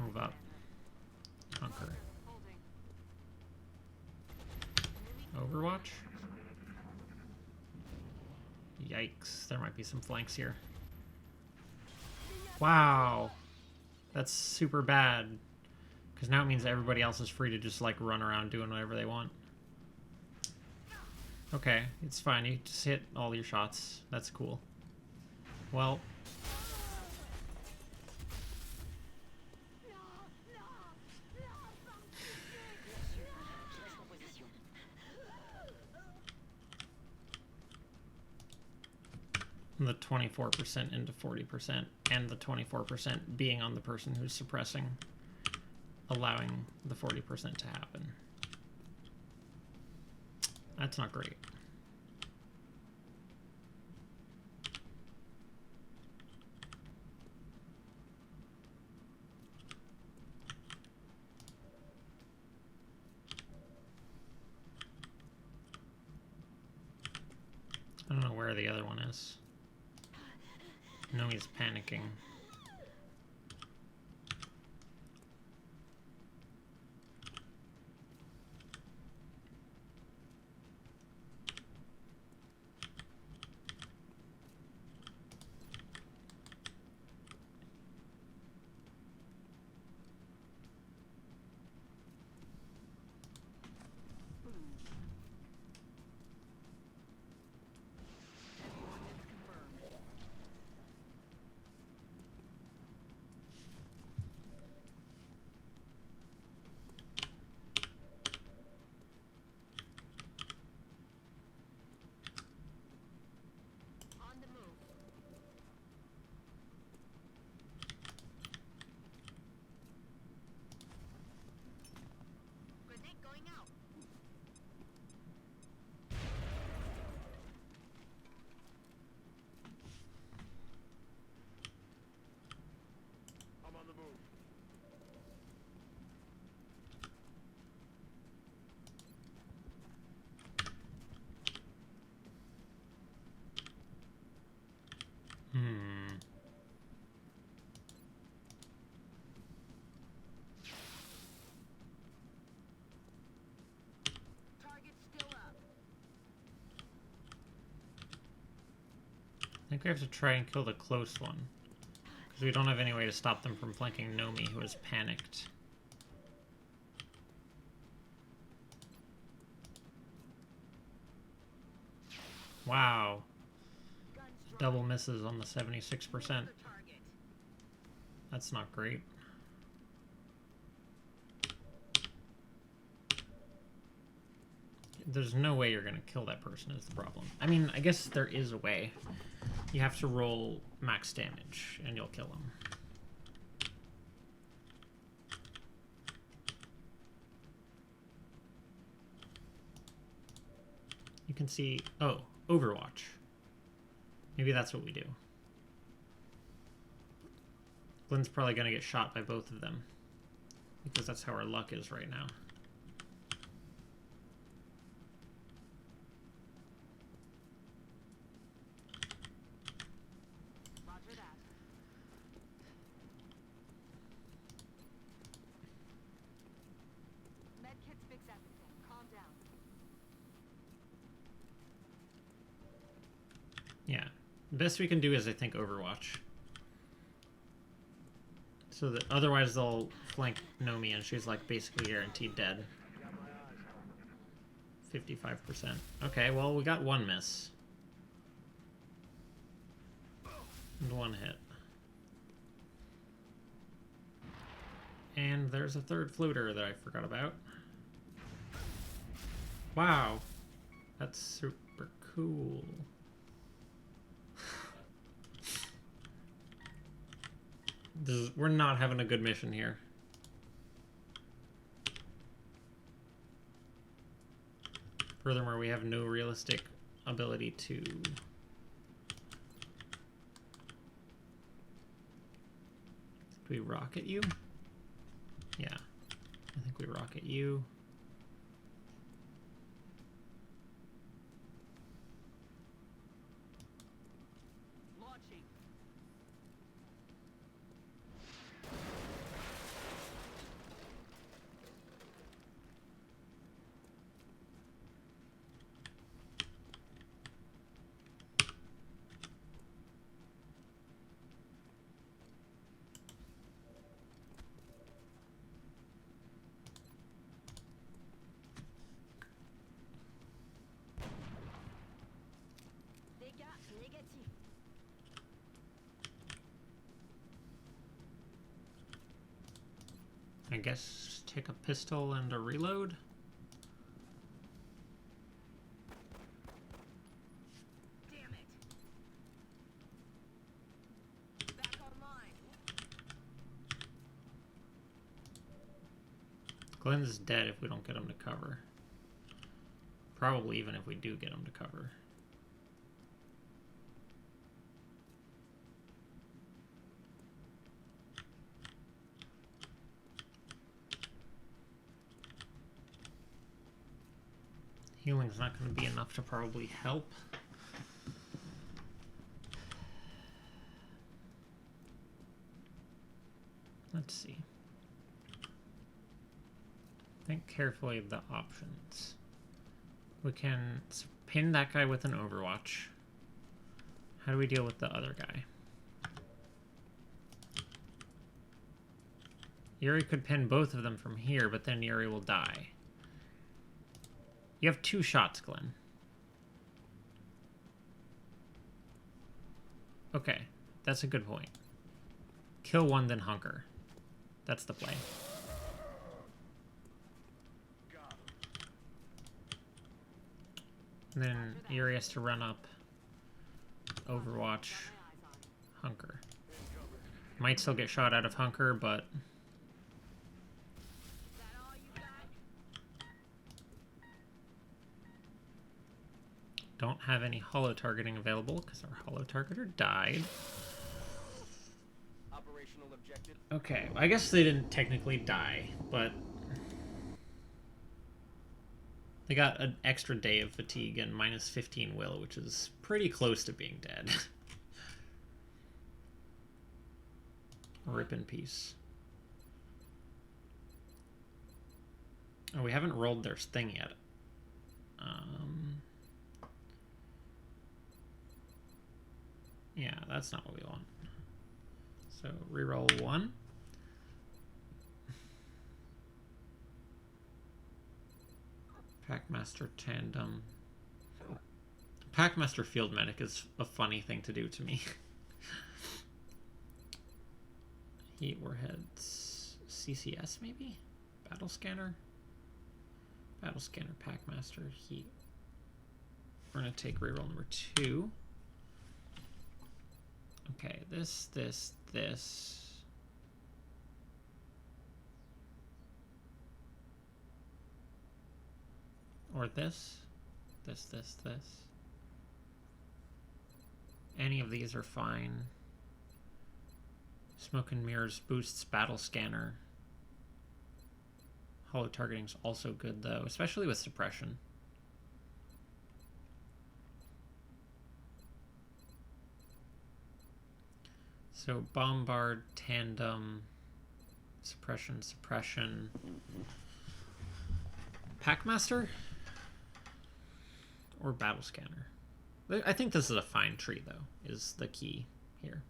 Move up. Hunker. Holding. Overwatch? Yikes. There might be some flanks here. Wow. That's super bad. Because now it means everybody else is free to just like run around doing whatever they want. Okay, it's fine. You just hit all your shots. That's cool. Well, the 24% into 40% and the 24% being on the person who's suppressing, allowing the 40% to happen. That's not great. I don't know where the other one is. No, he's panicking. Hmm. Target's still up. I think we have to try and kill the close one. Because we don't have any way to stop them from flanking Nomi, who is panicked. Wow. Guns drawn. Double misses on the 76%. Target. That's not great. There's no way you're gonna kill that person is the problem. I mean, I guess there is a way. You have to roll max damage and you'll kill him. You can see, oh, Overwatch. Maybe that's what we do. Glenn's probably gonna get shot by both of them. Because that's how our luck is right now. Roger that. Medkits fix everything. Calm down. Yeah. The best we can do is, I think, Overwatch. So that otherwise they'll flank Nomi and she's like basically guaranteed dead. 55%. Okay, well we got one miss. And one hit. And there's a third floater that I forgot about. Wow. That's super cool. We're not having a good mission here. Furthermore, we have no realistic ability to... Do we rocket you? Yeah. I think we rocket you. Launching. Dégâts négatifs. I guess take a pistol and a reload. Damn it. Back online. Glenn's dead if we don't get him to cover. Probably even if we do get him to cover. Healing's not going to be enough to probably help. Let's see. Think carefully of the options. We can pin that guy with an Overwatch. How do we deal with the other guy? Yuri could pin both of them from here, but then Yuri will die. You have 2 shots, Glenn. Okay, that's a good point. Kill one, then hunker. That's the play. And then Yuri has to run up, Overwatch, hunker. Might still get shot out of hunker, but... Is that all you got? Don't have any holo targeting available because our holo targeter died. Operational objective. Okay, I guess they didn't technically die, but they got an extra day of fatigue and minus 15 will, which is pretty close to being dead. Rip in peace. Oh, we haven't rolled their thing yet. Yeah, that's not what we want. So reroll 1. Packmaster Tandem. Packmaster Field Medic is a funny thing to do to me. Heat Warheads. CCS maybe? Battle Scanner? Battle Scanner, Packmaster, Heat. We're going to take reroll number 2. Okay, this. Or this. This. Any of these are fine. Smoke and Mirrors boosts Battle Scanner. Hollow Targeting's also good, though, especially with Suppression. So Bombard, Tandem, Suppression, Packmaster, or Battle Scanner. I think this is a fine tree, though, is the key here.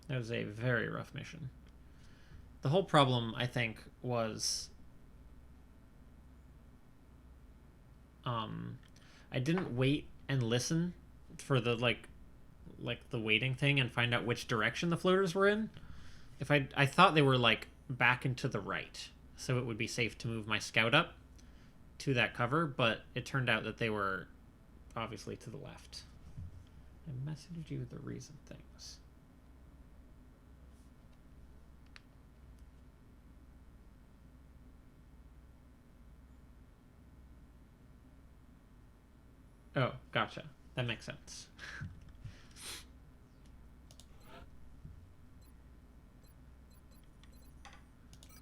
That was a very rough mission. The whole problem, I think, was I didn't wait and listen for the like the waiting thing and find out which direction the floaters were in. If I thought they were like back and to the right, so it would be safe to move my scout up to that cover, but it turned out that they were obviously to the left. I messaged you the reason things. Oh, gotcha. That makes sense.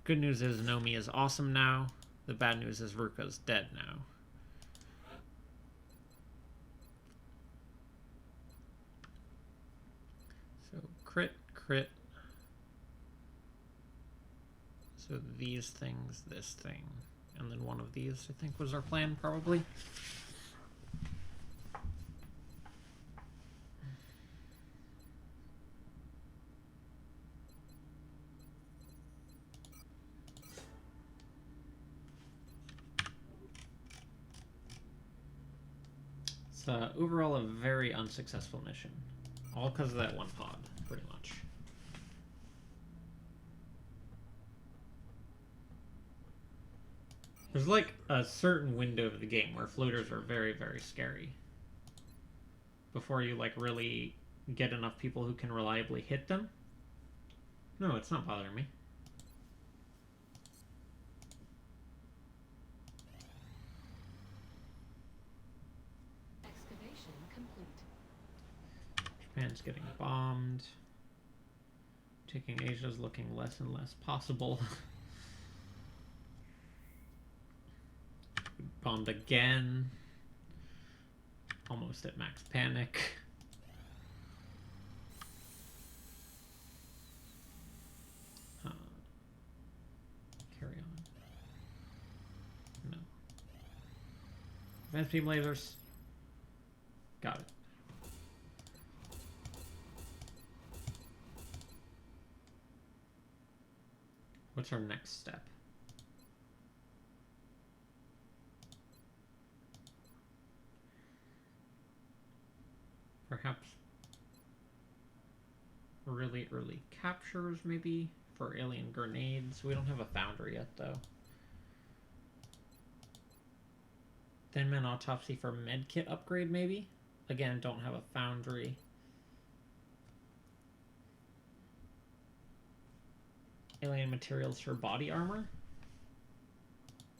Good news is Nomi is awesome now. The bad news is Ruka's dead now. So crit. So these things, this thing, and then one of these, I think, was our plan, probably. Overall a very unsuccessful mission. All because of that one pod, pretty much. There's like a certain window of the game where floaters are very, very scary. Before you like really get enough people who can reliably hit them. No, it's not bothering me. Japan's getting bombed. Taking Asia's looking less and less possible. Bombed again. Almost at max panic. Carry on. No. Advanced beam lasers. Got it. What's our next step? Perhaps really early captures, maybe, for alien grenades. We don't have a foundry yet, though. Thin Man Autopsy for medkit upgrade, maybe? Again, don't have a foundry. Alien materials for body armor.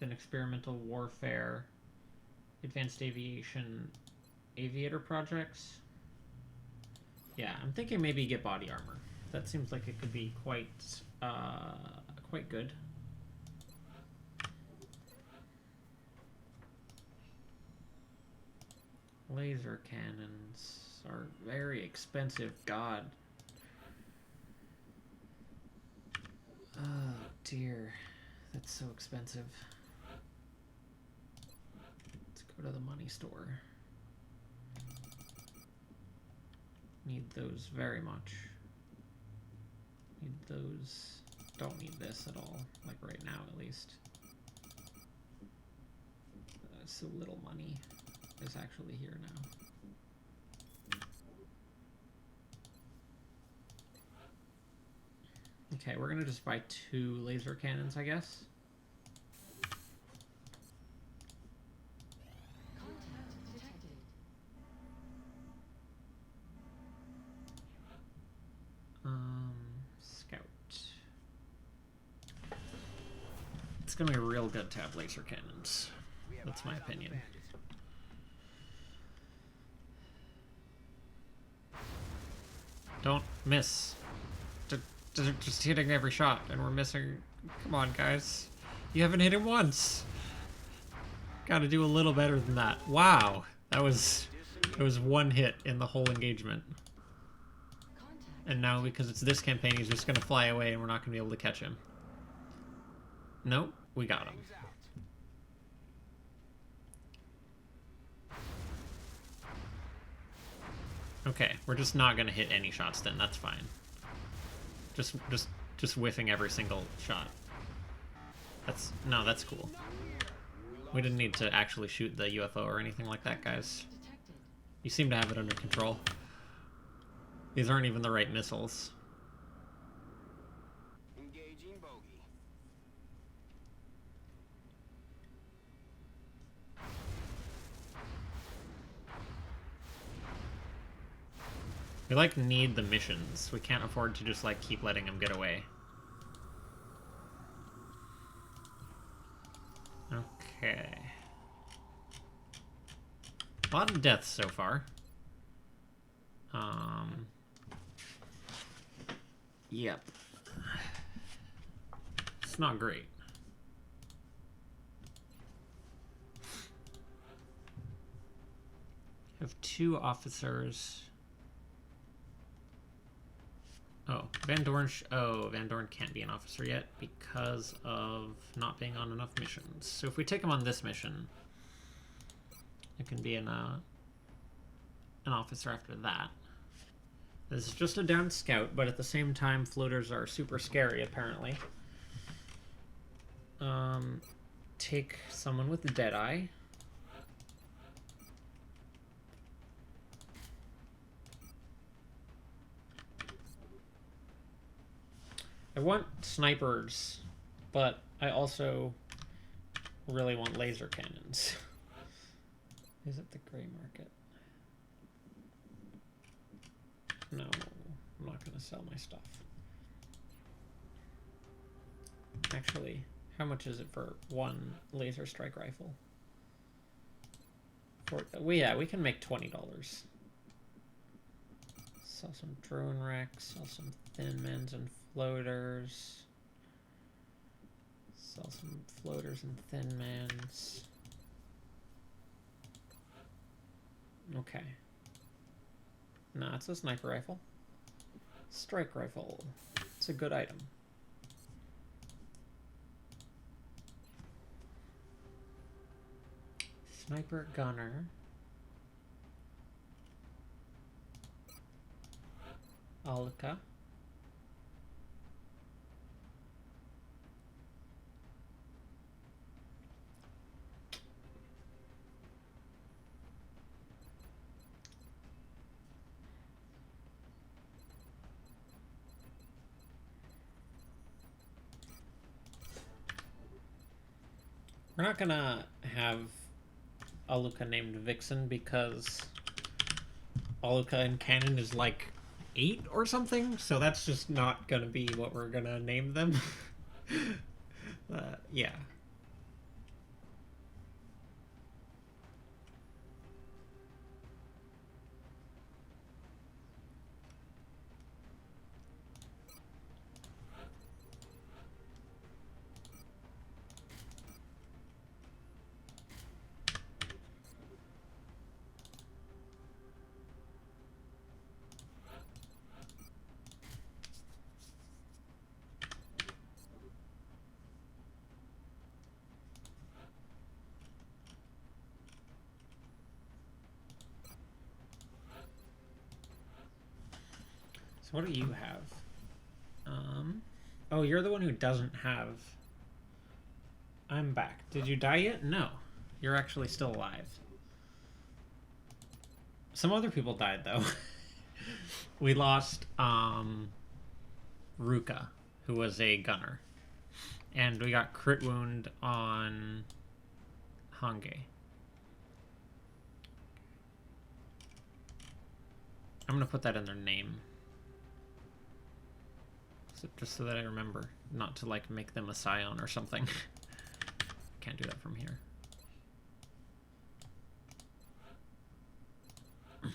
Then experimental warfare. Advanced aviation aviator projects. Yeah, I'm thinking maybe get body armor. That seems like it could be quite good. Laser cannons are very expensive. God. Oh dear. That's so expensive. Let's go to the money store. Need those very much. Need those. Don't need this at all. Like right now at least. So little money is actually here now. Okay, we're gonna just buy 2 laser cannons, I guess. Contact detected. Scout. It's gonna be real good to have laser cannons. That's my opinion. Don't miss. Just hitting every shot, and we're missing. Come on, guys. You haven't hit him once. Gotta do a little better than that. Wow. That was 1 hit in the whole engagement. And now, because it's this campaign, he's just gonna fly away, and we're not gonna be able to catch him. Nope, we got him. Okay, we're just not gonna hit any shots then. That's fine. Just whiffing every single shot. That's cool. We didn't need to actually shoot the UFO or anything like that, guys. You seem to have it under control. These aren't even the right missiles. Engaging bogey. We like need the missions. We can't afford to just like keep letting them get away. Okay. A lot of deaths so far. Yep. It's not great. Have 2 officers. Oh, Van Dorn. Van Dorn can't be an officer yet because of not being on enough missions. So if we take him on this mission, it can be an officer after that. This is just a down scout, but at the same time, floaters are super scary, apparently. Take someone with Deadeye. I want snipers, but I also really want laser cannons. Is it the gray market? No, I'm not going to sell my stuff. Actually, how much is it for 1 laser strike rifle? Yeah, we can make $20. Sell some drone wrecks, sell some thin mans and floaters. Sell some floaters and thin mans. Okay. No, it's a sniper rifle. Strike rifle. It's a good item. Sniper gunner. Alka. We're not gonna have Aluka named Vixen because Aluka in canon is like 8 or something, so that's just not gonna be what we're gonna name them. Yeah. So what do you have? Oh, you're the one who doesn't have... I'm back. Did you die yet? No. You're actually still alive. Some other people died, though. We lost, Ruka, who was a gunner. And we got crit wound on Hange. I'm gonna put that in their name. Just so that I remember not to, like, make them a scion or something. Can't do that from here. I'm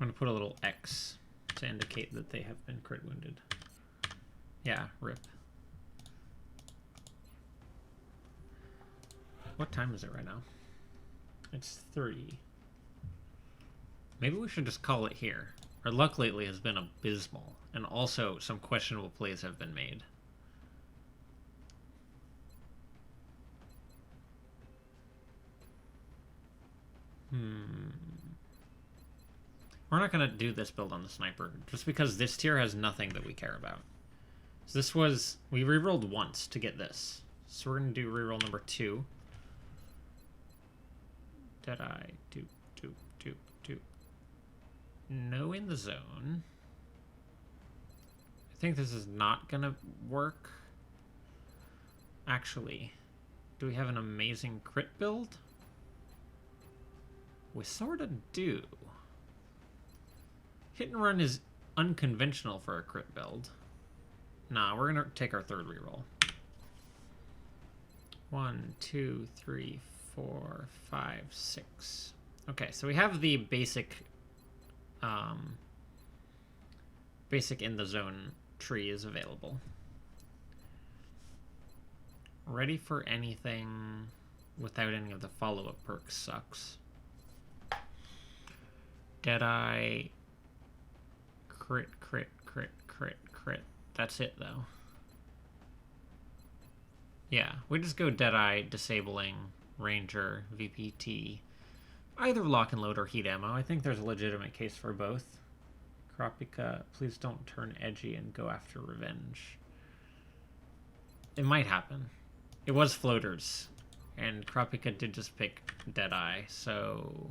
gonna put a little X to indicate that they have been crit wounded. Yeah, rip. What time is it right now? It's 3. Maybe we should just call it here. Our luck lately has been abysmal, and also some questionable plays have been made. We're not going to do this build on the sniper, just because this tier has nothing that we care about. So this was... we rerolled once to get this. So we're going to do reroll number 2. Deadeye. Doop, doop, doop, doop. No in the zone. I think this is not going to work. Actually, do we have an amazing crit build? We sort of do. Hit and run is unconventional for a crit build. Nah, we're going to take our third reroll. 1, 2, 3, 4, 5, 6. Okay, so we have the basic in the zone tree is available. Ready for anything without any of the follow-up perks sucks. Deadeye, crit, crit, crit, crit, crit. That's it, though. Yeah, we just go Deadeye, disabling, Ranger, VPT. Either lock and load or heat ammo. I think there's a legitimate case for both. Kropika, please don't turn edgy and go after revenge. It might happen. It was floaters, and Kropika did just pick Deadeye, so...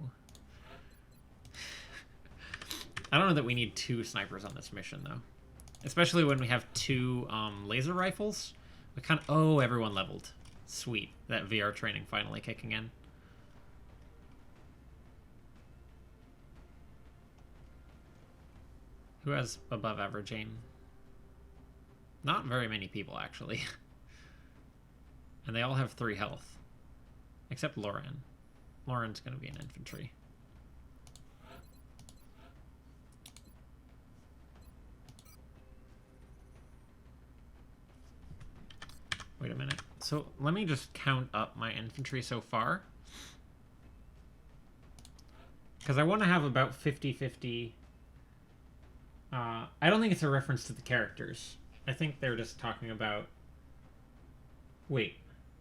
I don't know that we need 2 snipers on this mission, though. Especially when we have 2 laser rifles. We kind of... oh, everyone leveled. Sweet. That VR training finally kicking in. Who has above average aim? Not very many people, actually. And they all have 3 health. Except Lauren. Lauren's going to be an infantry. Wait a minute. So let me just count up my infantry so far. Because I want to have about 50-50. I don't think it's a reference to the characters. I think they're just talking about... wait.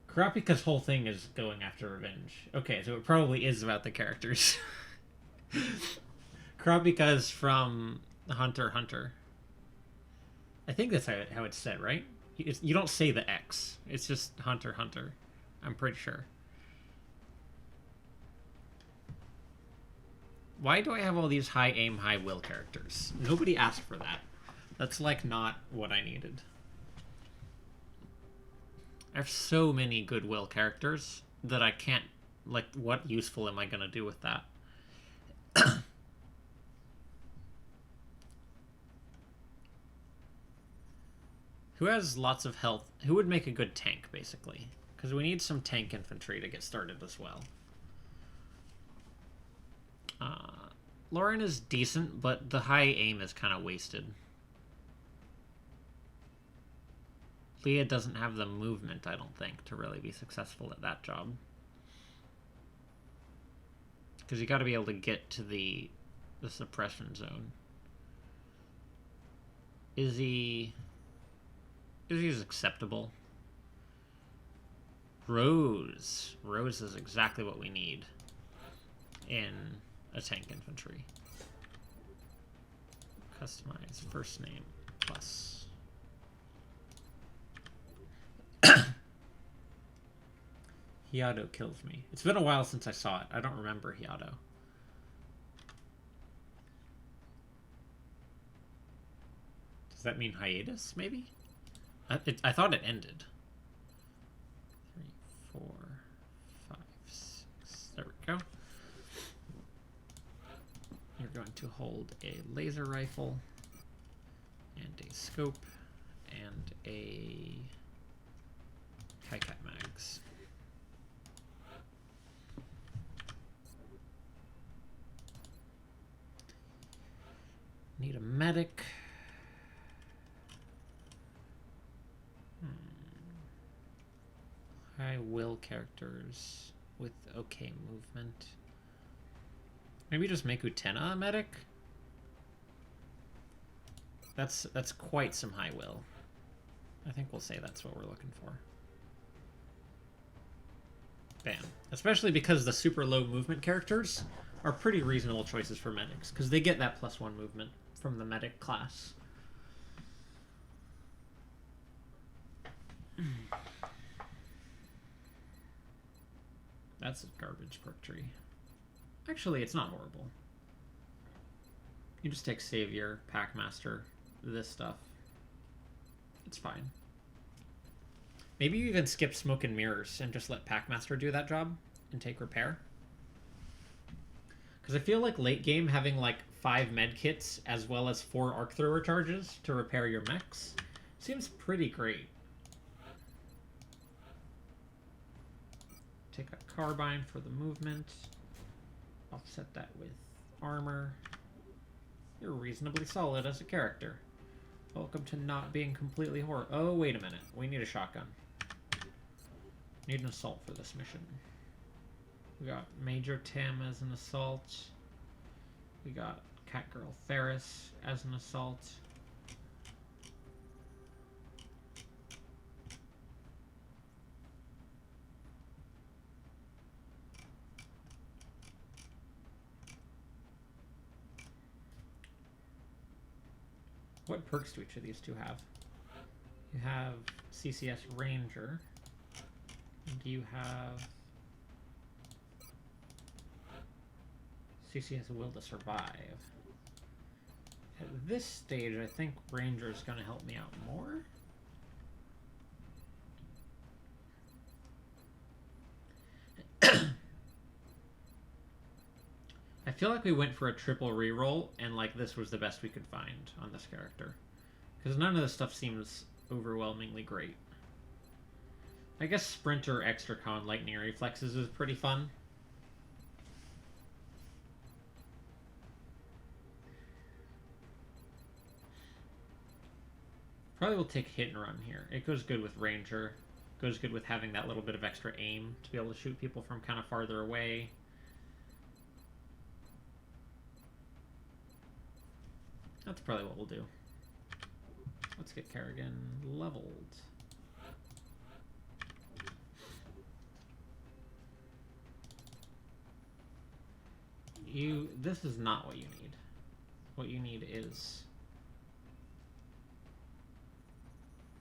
Kurapika's whole thing is going after revenge. Okay, so it probably is about the characters. Kurapika's from Hunter x Hunter. I think that's how it's said, right? You don't say the X. It's just Hunter x Hunter. I'm pretty sure. Why do I have all these high aim, high will characters? Nobody asked for that. That's, like, not what I needed. I have so many goodwill characters that I can't... like, what useful am I going to do with that? Who has lots of health? Who would make a good tank, basically? Because we need some tank infantry to get started as well. Lauren is decent, but the high aim is kind of wasted. Leah doesn't have the movement, I don't think, to really be successful at that job. Because you got to be able to get to the suppression zone. Izzy is acceptable. Rose is exactly what we need in a tank infantry. Customize first name plus. Hiado kills me. It's been a while since I saw it. I don't remember Hiado. Does that mean hiatus, maybe? I thought it ended. 3, 4, 5, 6. There we go. You're going to hold a laser rifle and a scope and a Kai-Cat mags. Need a medic. High will characters with okay movement. Maybe just make Utena a medic? That's quite some high will. I think we'll say that's what we're looking for. Bam. Especially because the super low movement characters are pretty reasonable choices for medics, because they get that +1 movement from the medic class. That's a garbage perk tree. Actually, it's not horrible. You just take Savior, Packmaster, this stuff. It's fine. Maybe you even skip Smoke and Mirrors and just let Packmaster do that job and take Repair. Because I feel like late game having like 5 med kits as well as 4 arc thrower charges to repair your mechs seems pretty great. Take a Carbine for the movement. Offset that with armor. You're reasonably solid as a character. Welcome to not being completely horrible. Oh, wait a minute. We need a shotgun. Need an assault for this mission. We got Major Tam as an assault. We got Catgirl Ferris as an assault. What perks do each of these two have? You have CCS Ranger. And you have CCS Will to Survive. At this stage, I think Ranger is going to help me out more. I feel like we went for a triple reroll, and like this was the best we could find on this character. Because none of this stuff seems overwhelmingly great. I guess Sprinter Extra Con Lightning Reflexes is pretty fun. Probably will take Hit and Run here. It goes good with Ranger. Goes good with having that little bit of extra aim to be able to shoot people from kind of farther away. That's probably what we'll do. Let's get Kerrigan leveled. This is not what you need. What you need is...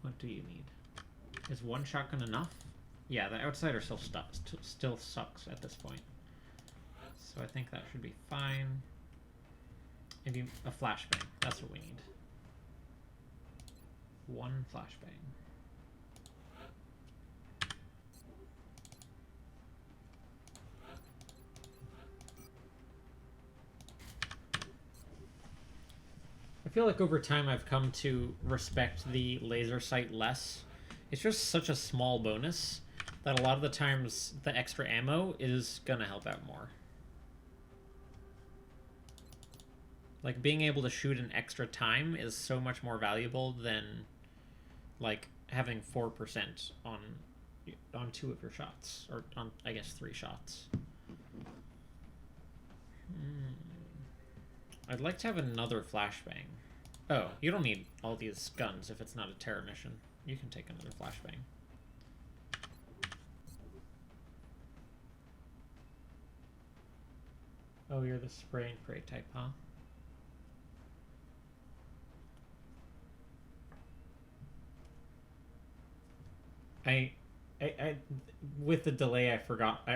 What do you need? Is one shotgun enough? Yeah, the Outsider still sucks at this point. So I think that should be fine. Maybe a flashbang. That's what we need. One flashbang. I feel like over time I've come to respect the laser sight less. It's just such a small bonus that a lot of the times the extra ammo is gonna help out more. Like, being able to shoot an extra time is so much more valuable than, like, having 4% on 2 of your shots. Or on, I guess, 3 shots. I'd like to have another flashbang. Oh, you don't need all these guns if it's not a terror mission. You can take another flashbang. Oh, you're the spray and pray type, huh? I, with the delay, I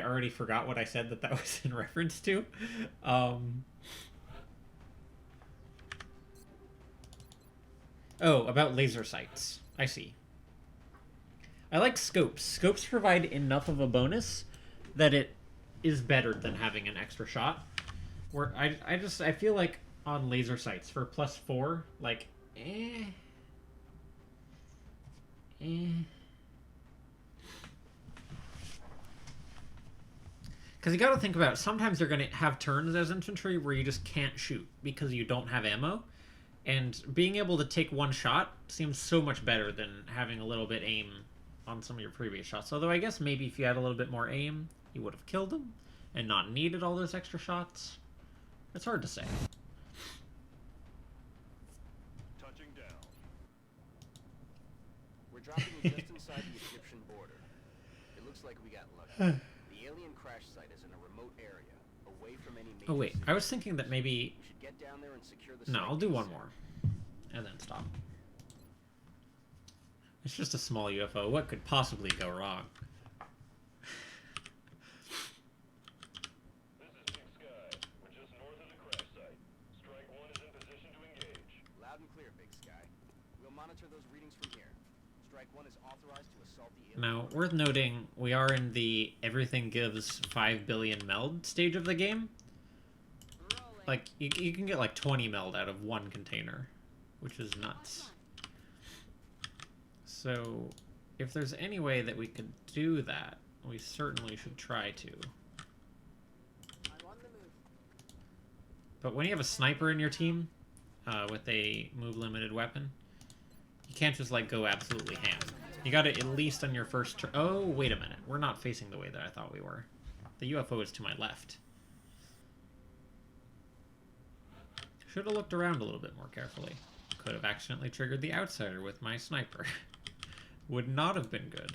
already forgot what I said that was in reference to. Oh, about laser sights. I see. I like scopes. Scopes provide enough of a bonus that it is better than having an extra shot. Where I feel like on laser sights for +4, like, Because you got to think about it. Sometimes you're going to have turns as infantry where you just can't shoot because you don't have ammo. And being able to take one shot seems so much better than having a little bit aim on some of your previous shots. Although I guess maybe if you had a little bit more aim, you would have killed them and not needed all those extra shots. It's hard to say. Touching down. We're dropping you just inside the Egyptian border. It looks like we got lucky. The alien crash site is in a remote area, away from any major Oh wait, cities. I was thinking that maybe... We should get down there and secure the No, site I'll do one ASAP. more. And then stop. It's just a small UFO. What could possibly go wrong? This is Big Sky. We're just north of the crash site. Strike 1 is in position to engage. Loud and clear, Big Sky. We'll monitor those readings from here. Strike 1 is authorized to assault the alien. Now, worth noting, we are in the everything gives 5 billion meld stage of the game. Rolling. Like, you can get like 20 meld out of one container, which is nuts. So, if there's any way that we could do that, we certainly should try to. I'm on the move. But when you have a sniper in your team, with a move-limited weapon, you can't just, like, go absolutely ham. You gotta at least on your first turn... Oh, wait a minute. We're not facing the way that I thought we were. The UFO is to my left. Should have looked around a little bit more carefully. Could have accidentally triggered the outsider with my sniper. Would not have been good.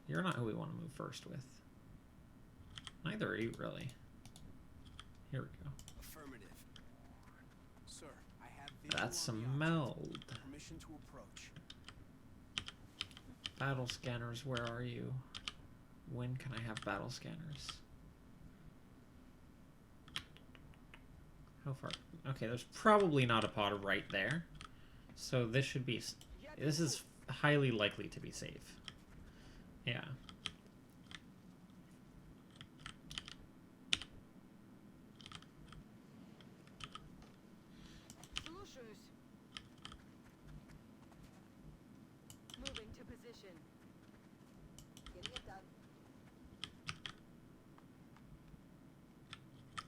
You're not who we want to move first with. Neither are you, really. Here we go. Affirmative. Sir, I have visual That's on the some object. meld. Permission to approach. Battle scanners, where are you? When can I have battle scanners? How far? Okay, there's probably not a pod right there. So this should be... This is highly likely to be safe. Yeah. Solutions. Moving to position. Getting it done.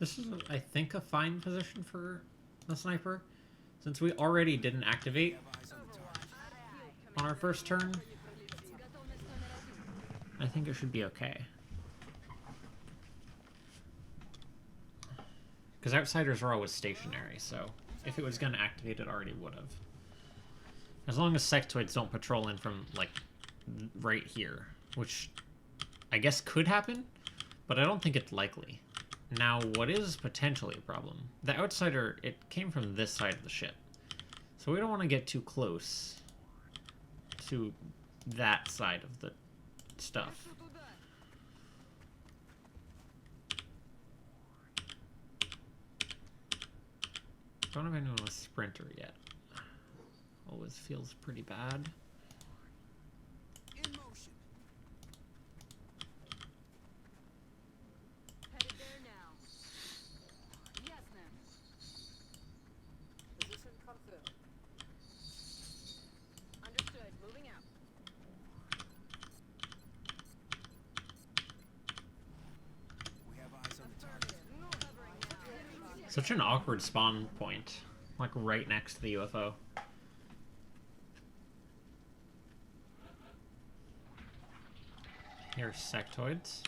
This is, I think, a fine position for the sniper. Since we already didn't activate Eyes on the target. on our first turn, I think it should be okay. Because outsiders are always stationary, so if it was going to activate, it already would have. As long as sectoids don't patrol in from, like, right here, which I guess could happen, but I don't think it's likely. Now, what is potentially a problem? The outsider, it came from this side of the ship. So we don't want to get too close to that side of the stuff. Don't have anyone with Sprinter yet. Always feels pretty bad. In motion. Headed there now. Yes, ma'am. Position confirmed. Understood. Moving out. We have eyes on the target. No hovering now. Such an awkward spawn point. Like right next to the UFO. Here's sectoids.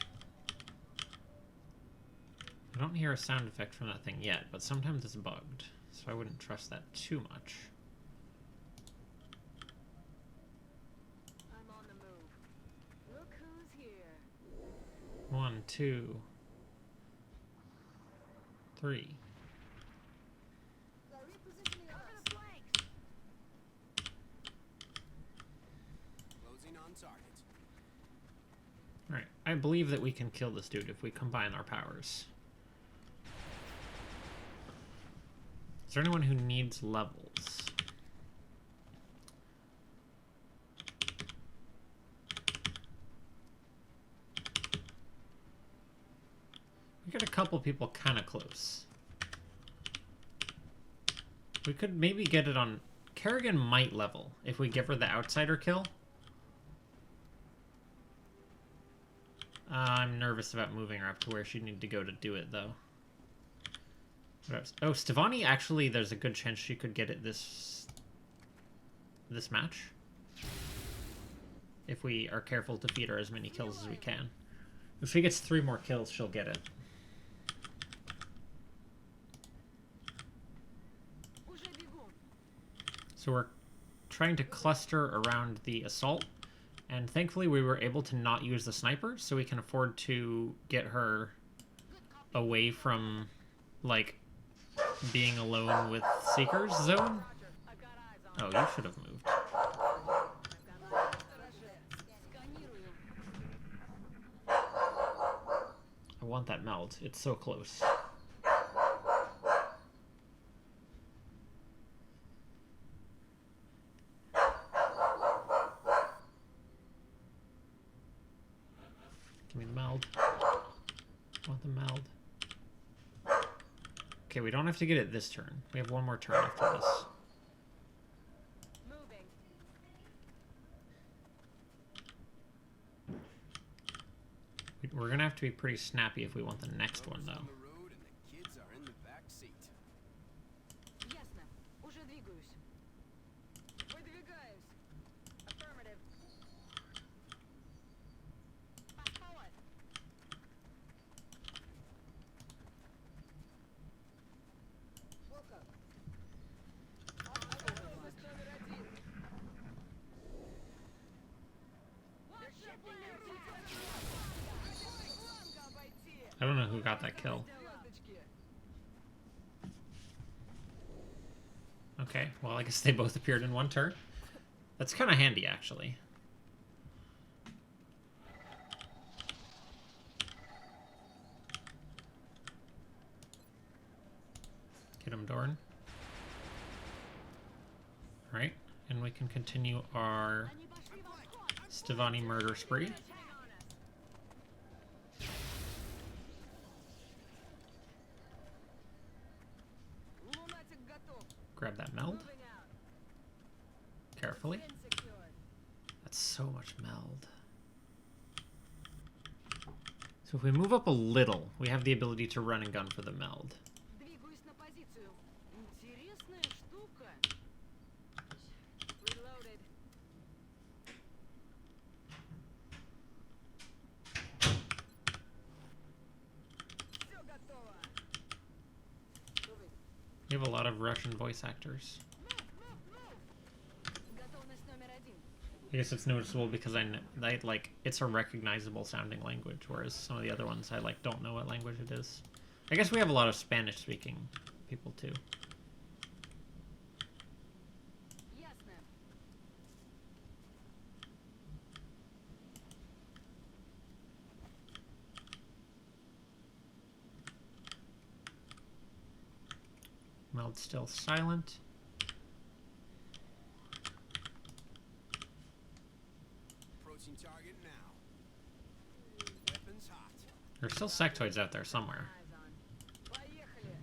I don't hear a sound effect from that thing yet, but sometimes it's bugged, so I wouldn't trust that too much. I'm on the move. Look who's 2, 3. They're repositioning us. Closing on target. Alright, I believe that we can kill this dude if we combine our powers. Is there anyone who needs levels? We got a couple people kind of close. We could maybe get it on... Kerrigan might level if we give her the outsider kill. I'm nervous about moving her up to where she'd need to go to do it, though. Oh, Stevani, actually, there's a good chance she could get it this match. If we are careful to feed her as many kills as we can. If she gets 3 more kills, she'll get it. So we're trying to cluster around the assault, and thankfully we were able to not use the sniper, so we can afford to get her away from, like, being alone with Seeker's zone. Oh, you should have moved. I want that meld. It's so close. Give me the meld. I want the meld. Okay, we don't have to get it this turn. We have one more turn after this. We're gonna have to be pretty snappy if we want the next one, though. On the road and the kids are in the back seat. Ясно. Уже двигаюсь. Выдвигаюсь. Affirmative. Fast forward. Welcome. Готовность номер 1. They're shifting their I don't know who got that kill. Okay, well, I guess they both appeared in one turn. That's kind of handy, actually. Get him, Dorn. Alright, and we can continue our Stevani murder spree. Grab that meld. Carefully. That's so much meld. So if we move up a little, we have the ability to run and gun for the meld. Двигаюсь на позицию. Интересная штука. Reloaded. Все готово. We have a lot of Russian voice actors. Готовность номер 1. I guess it's noticeable because I like it's a recognizable sounding language, whereas some of the other ones I like don't know what language it is. I guess we have a lot of Spanish speaking people too. Ясно. Meld's still silent. Approaching target now. Weapons hot. There's still sectoids out there somewhere. Eyes on. Поехали.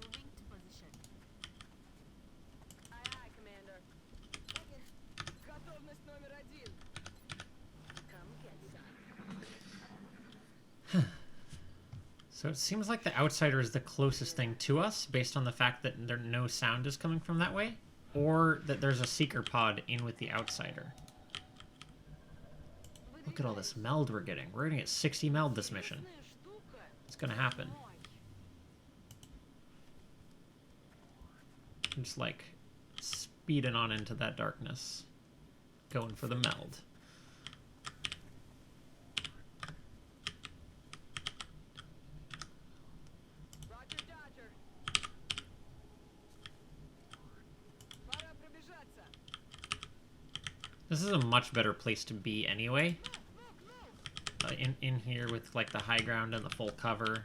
Moving to position. Aye, aye, Commander. Готовность номер 1. Come get some. So it seems like the outsider is the closest thing to us, based on the fact that no sound is coming from that way, or that there's a seeker pod in with the outsider. Look at all this meld we're getting. We're gonna get 60 meld this mission. Интересная штука. It's gonna happen. Ой. I'm just like speeding on into that darkness. Going for the meld. Roger, Dodger. Пора пробежаться. This is a much better place to be anyway. In here with like the high ground and the full cover.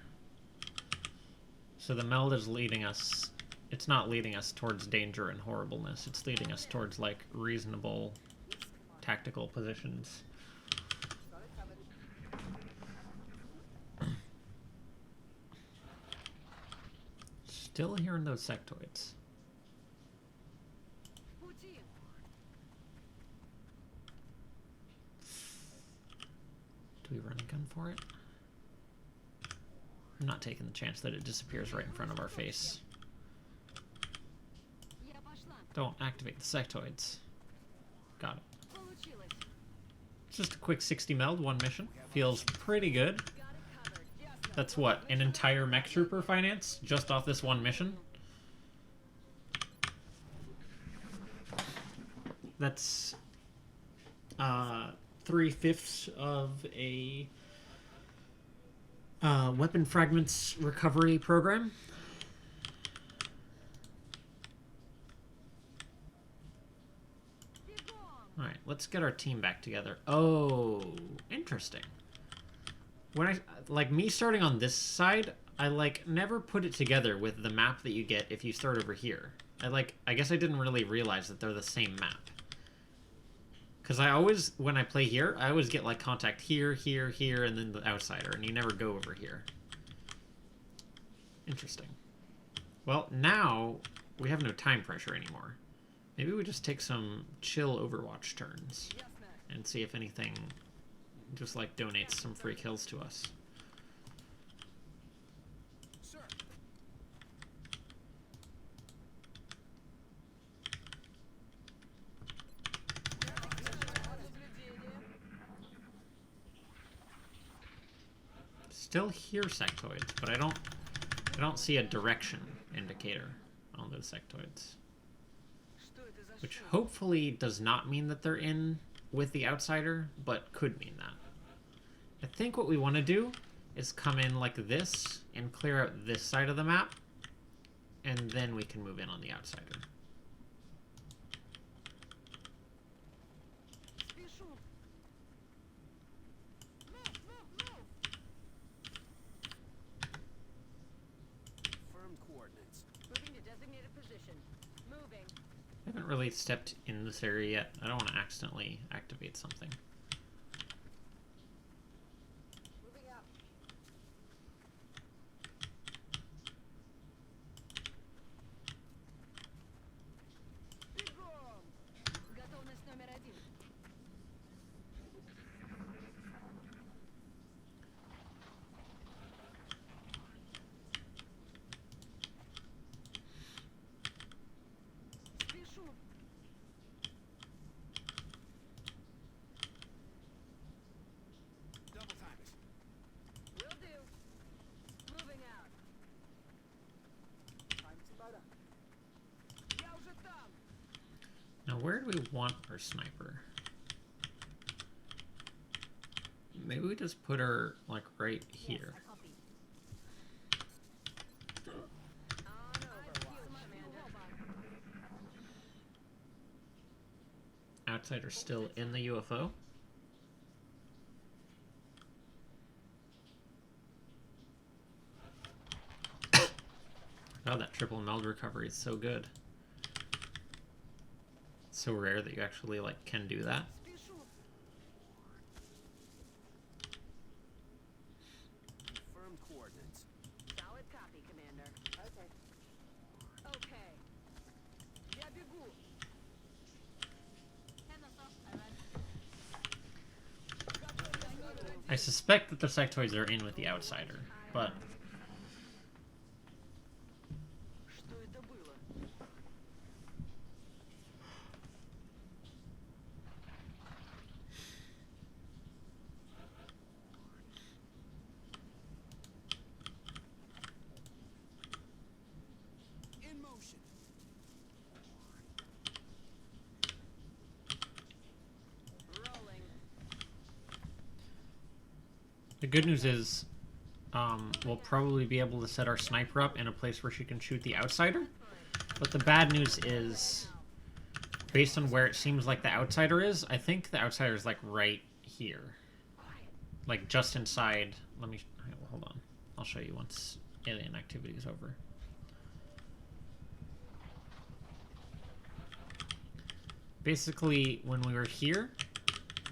So the meld is leading us. It's not leading us towards danger and horribleness. It's leading us towards like reasonable tactical positions. Still hearing those sectoids. В пути. Do we run a gun for it? I'm not taking the chance that it disappears right in front of our face. Я пошла. Don't activate the sectoids. Got it. Получилось. It's just a quick 60 meld, one mission. Feels pretty good. Got it covered. Ясно. That's what, an entire mech trooper finance just off this one mission? That's 3/5 of a weapon fragments recovery program. Бегом. Alright, let's get our team back together. Oh, interesting. When I, like me starting on this side, I like never put it together with the map that you get if you start over here. I guess I didn't really realize that they're the same map. Because I always, when I play here, I always get like contact here, here, here, and then the outsider, and you never go over here. Interesting. Well, now we have no time pressure anymore. Maybe we just take some chill Overwatch turns Ясно. and see if anything just like donates some free kills to us. Sir. Still hear sectoids, but I don't see a direction indicator on those sectoids. Что это за Which шум? hopefully does not mean that they're in with the outsider, but could mean that. I think what we want to do is come in like this and clear out this side of the map, and then we can move in on the outsider. Спешу. Firm coordinates. Moving to designated position. Moving. I haven't really stepped in this area yet. I don't want to accidentally activate something. Moving out. Бегом. Готовность номер 1. Спешу. Double time it. Will do. Moving out. Time to load up. Я уже там. Now, where do we want our sniper? Maybe we just put her like right here. Yes, a copy. On Overwatch, Commander. Outsider still in the UFO. Oh, that triple meld recovery is so good. It's so rare that you actually like can do that. Спешу. Firm coordinates. Solid copy, Commander. Okay. Okay. Я бегу. I suspect that the sectoids are in with the outsider, but Что это было? In motion. The good news is we'll probably be able to set our sniper up in a place where she can shoot the outsider. But the bad news is, based on where it seems like the outsider is, I think the outsider is like right here. Like just inside. Let me... Hold on. I'll show you once alien activity is over. Basically, when we were here,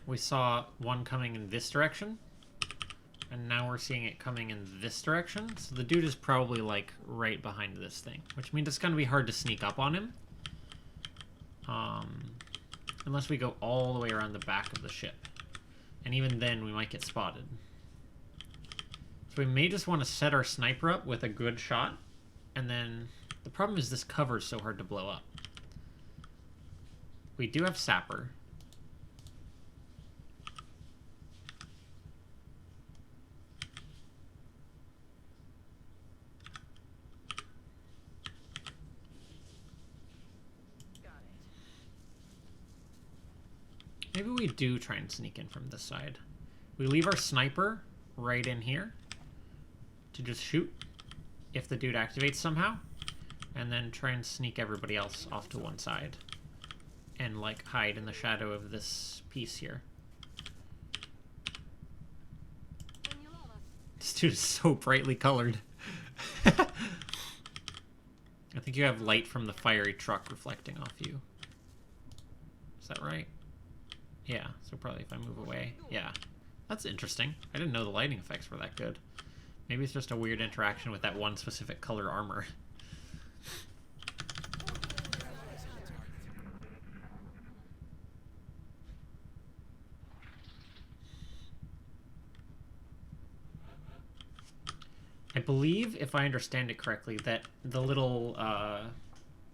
we saw one coming in this direction. And now we're seeing it coming in this direction. So the dude is probably like right behind this thing, which means it's going to be hard to sneak up on him. Unless we go all the way around the back of the ship. And even then, we might get spotted. So we may just want to set our sniper up with a good shot. And then the problem is this cover is so hard to blow up. We do have Sapper. Maybe we do try and sneak in from this side. We leave our sniper right in here to just shoot if the dude activates somehow, and then try and sneak everybody else off to one side and like hide in the shadow of this piece here. This dude is so brightly colored. I think you have light from the fiery truck reflecting off you. Is that right? Yeah, so probably if I move away. Yeah, that's interesting. I didn't know the lighting effects were that good. Maybe it's just a weird interaction with that one specific color armor. I believe, if I understand it correctly, that the little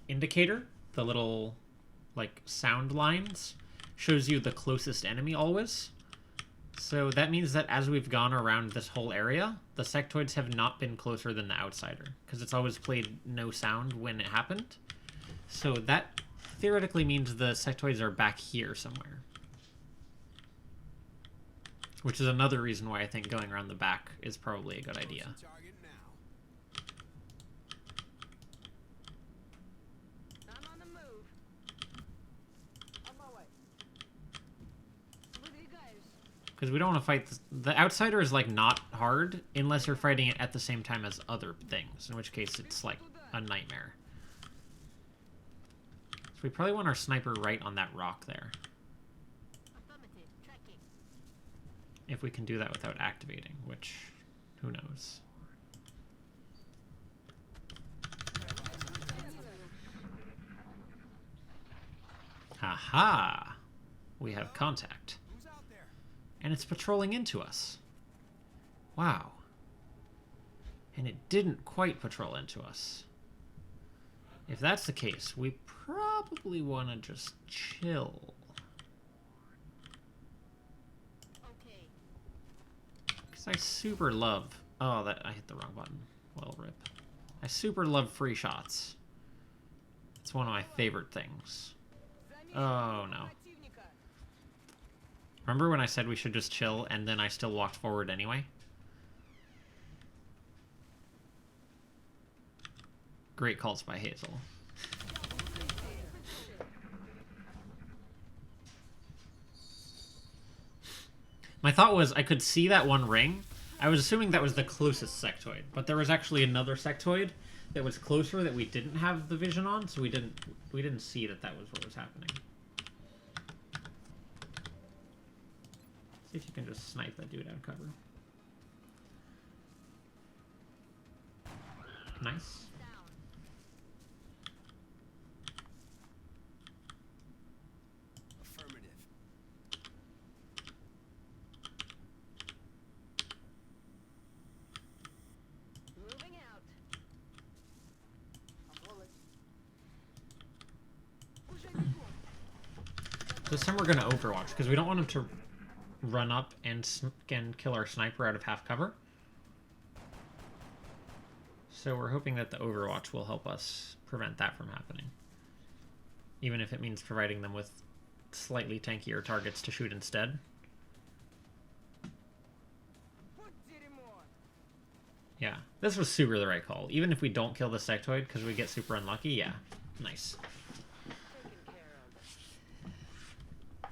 indicator, the little like sound lines, shows you the closest enemy always. So that means that as we've gone around this whole area, the sectoids have not been closer than the outsider, because it's always played no sound when it happened. So that theoretically means the sectoids are back here somewhere. Which is another reason why I think going around the back is probably a good idea. I'm on the move. On my way. With you guys. Because we don't want to fight... The outsider is, like, not hard unless you're fighting it at the same time as other things, in which case it's, like, a nightmare. So we probably want our sniper right on that rock there. Affirmative. Tracking. If we can do that without activating, which... who knows. Haha! We have contact. And it's patrolling into us. Wow. And it didn't quite patrol into us. If that's the case, we probably want to just chill. Okay. Because I super love... Oh, that I hit the wrong button. Well, rip. I super love free shots. It's one of my favorite things. Oh, no. Remember when I said we should just chill, and then I still walked forward anyway? Great calls by Hazel. My thought was I could see that one ring. I was assuming that was the closest sectoid, but there was actually another sectoid that was closer that we didn't have the vision on, so we didn't see that that was what was happening. See if you can just snipe that dude out of cover. Nice. Affirmative. Moving out. This time we're going to Overwatch, because we don't want him to run up and kill our sniper out of half cover. So we're hoping that the Overwatch will help us prevent that from happening. Even if it means providing them with slightly tankier targets to shoot instead. Yeah, this was super the right call. Even if we don't kill the sectoid because we get super unlucky, yeah. Nice. Taken care of.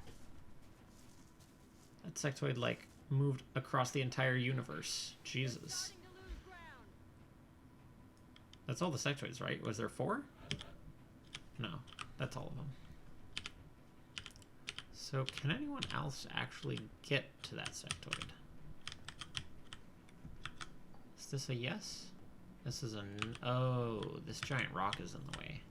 That sectoid, like, moved across the entire universe. Jesus. Starting to lose ground. That's all the sectoids, right? Was there 4? No, that's all of them. So, can anyone else actually get to that sectoid? Is this a yes? This is a oh, this giant rock is in the way.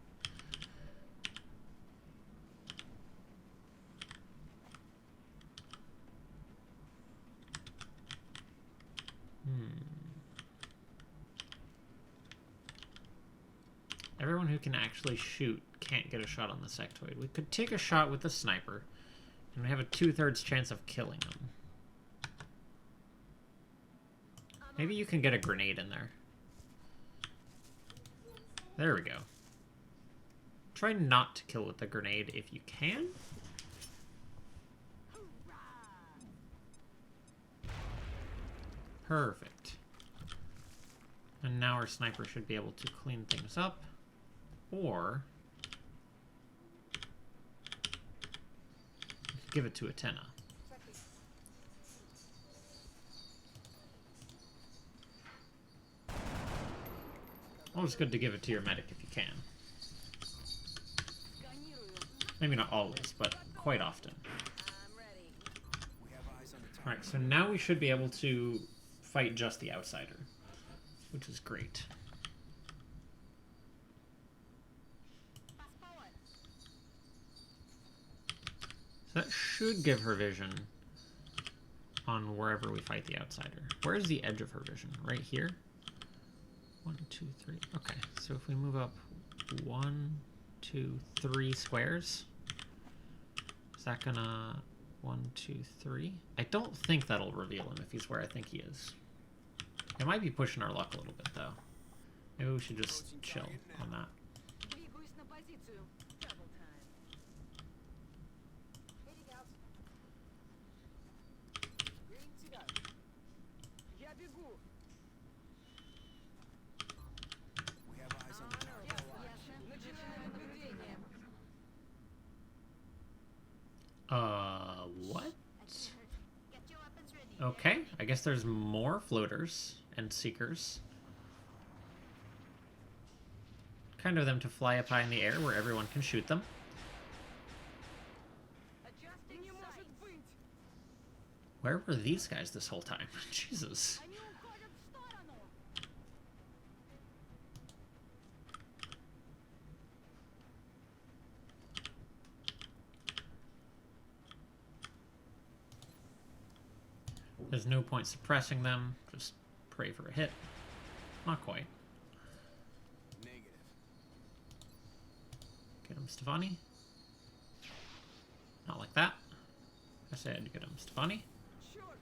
Everyone who can actually shoot can't get a shot on the sectoid. We could take a shot with the sniper, and we have a 2/3 chance of killing them. Maybe you can get a grenade in there. There we go. Try not to kill with the grenade if you can. Perfect. And now our sniper should be able to clean things up. Or we could give it to Atenna. Always good to give it to your medic if you can. Maybe not always, but quite often. I'm ready. We have eyes on the target. Alright, so now we should be able to fight just the outsider, which is great. Fast forward. So that should give her vision on wherever we fight the outsider. Where is the edge of her vision? Right here? 1, 2, 3. Okay, so if we move up 1, 2, 3 squares, is that gonna 1, 2, 3? I don't think that'll reveal him if he's where I think he is. It might be pushing our luck a little bit though. Maybe we should just chill on that. Двигаюсь на позицию. Double time. Heading out. Ready to go. Я бегу. We have eyes on the target. Ясно. Начинаем наблюдение. What? Get your weapons ready. Okay, I guess there's more floaters and seekers. Kind of them to fly up high in the air where everyone can shoot them. Adjusting sights. Where were these guys this whole time? Jesus. Они уходят в сторону. There's no point suppressing them. Just pray for a hit. Not quite. Negative. Get him, Stefani. Not like that. I said get him, Stefani.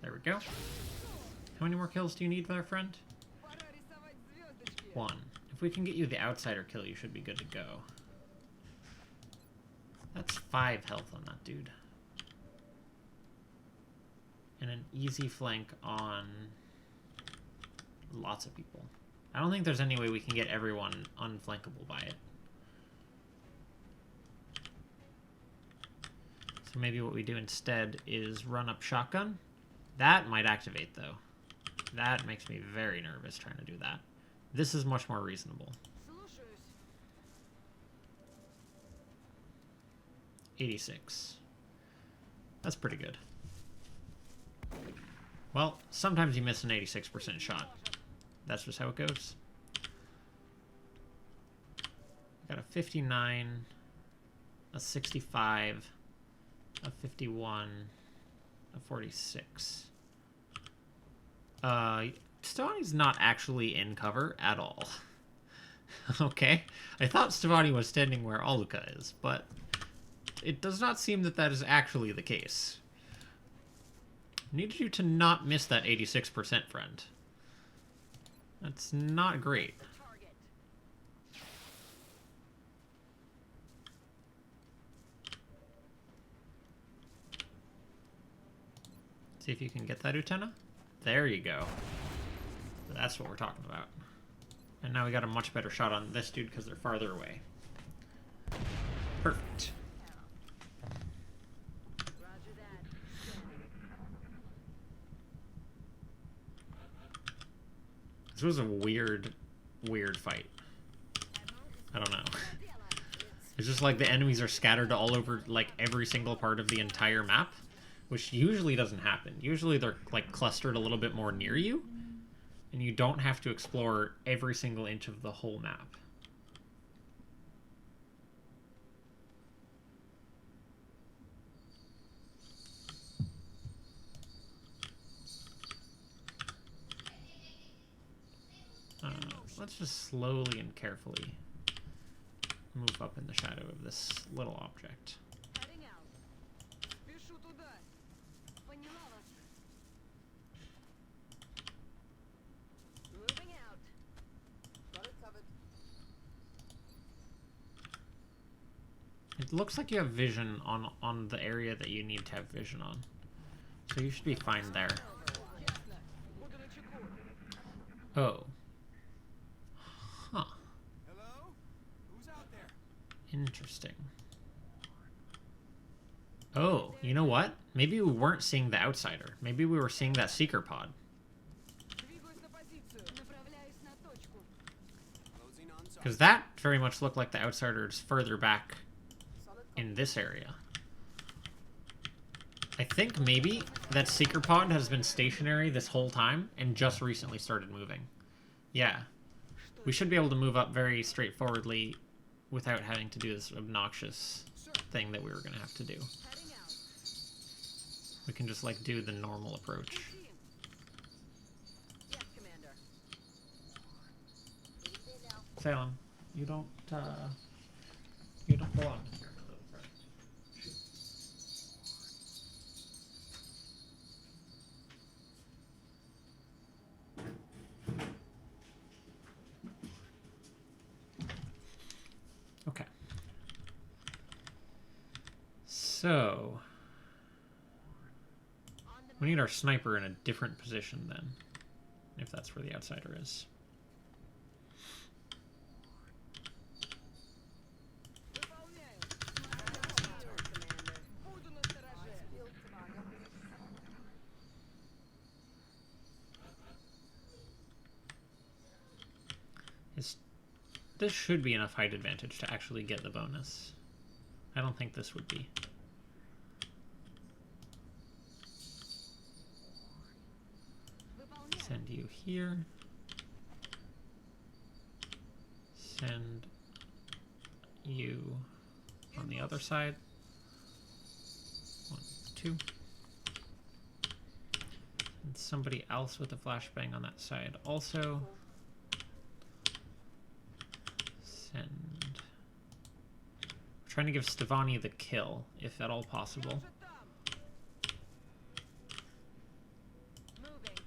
There we go. How many more kills do you need, my friend? Пора рисовать звездочки. 1. If we can get you the outsider kill, you should be good to go. That's 5 health on that dude. And an easy flank on lots of people. I don't think there's any way we can get everyone unflankable by it. So maybe what we do instead is run up shotgun. That might activate though. That makes me very nervous trying to do that. This is much more reasonable. Слушаюсь. 86. That's pretty good. Well, sometimes you miss an 86% shot. That's just how it goes. Got a 59, a 65, a 51, a 46. Stevani's not actually in cover at all. Okay, I thought Stevani was standing where Aluka is, but it does not seem that that is actually the case. Needed you to not miss that 86%, friend. That's not great. Target. See if you can get that, Utena. There you go. That's what we're talking about. And now we got a much better shot on this dude because they're farther away. Perfect. Roger that. This was a weird fight. I don't know. It's just like the enemies are scattered all over like every single part of the entire map, which usually doesn't happen. Usually they're like clustered a little bit more near you, and you don't have to explore every single inch of the whole map. Let's just slowly and carefully move up in the shadow of this little object. Heading out. Спешу туда. Поняла вас. Moving out. Got it covered. It looks like you have vision on the area that you need to have vision on. So you should be fine there. Ясно. Буду начеку. Oh. Huh. Hello? Who's out there? Interesting. Oh, you know what? Maybe we weren't seeing the outsider. Maybe we were seeing that seeker pod. Двигаюсь на позицию. Направляюсь на точку. Closing on target. Because that very much looked like the outsider's further back in this area. I think maybe that seeker pod has been stationary this whole time and just recently started moving. Yeah. We should be able to move up very straightforwardly without having to do this obnoxious thing that we were going to have to do. Heading out. We can just like do the normal approach. Team. Yes, Commander. Salem, you don't belong here. Okay. So we need our sniper in a different position then, if that's where the outsider is. Выполняю. Командер. Буду настороже. This should be enough height advantage to actually get the bonus. I don't think this would be. Выполняю. Send you here. Send you on the other side. 1, 2. And somebody else with a flashbang on that side also. Send. We're trying to give Stevani the kill, if at all possible. Уже там. Moving.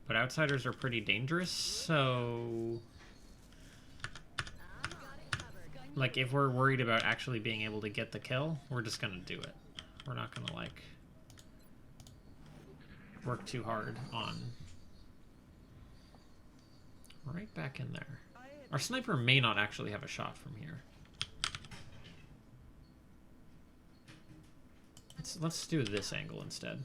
But outsiders are pretty dangerous, so Got it covered. like if we're worried about actually being able to get the kill, we're just gonna do it. We're not gonna like work too hard on right back in there. Our sniper may not actually have a shot from here. Let's do this angle instead.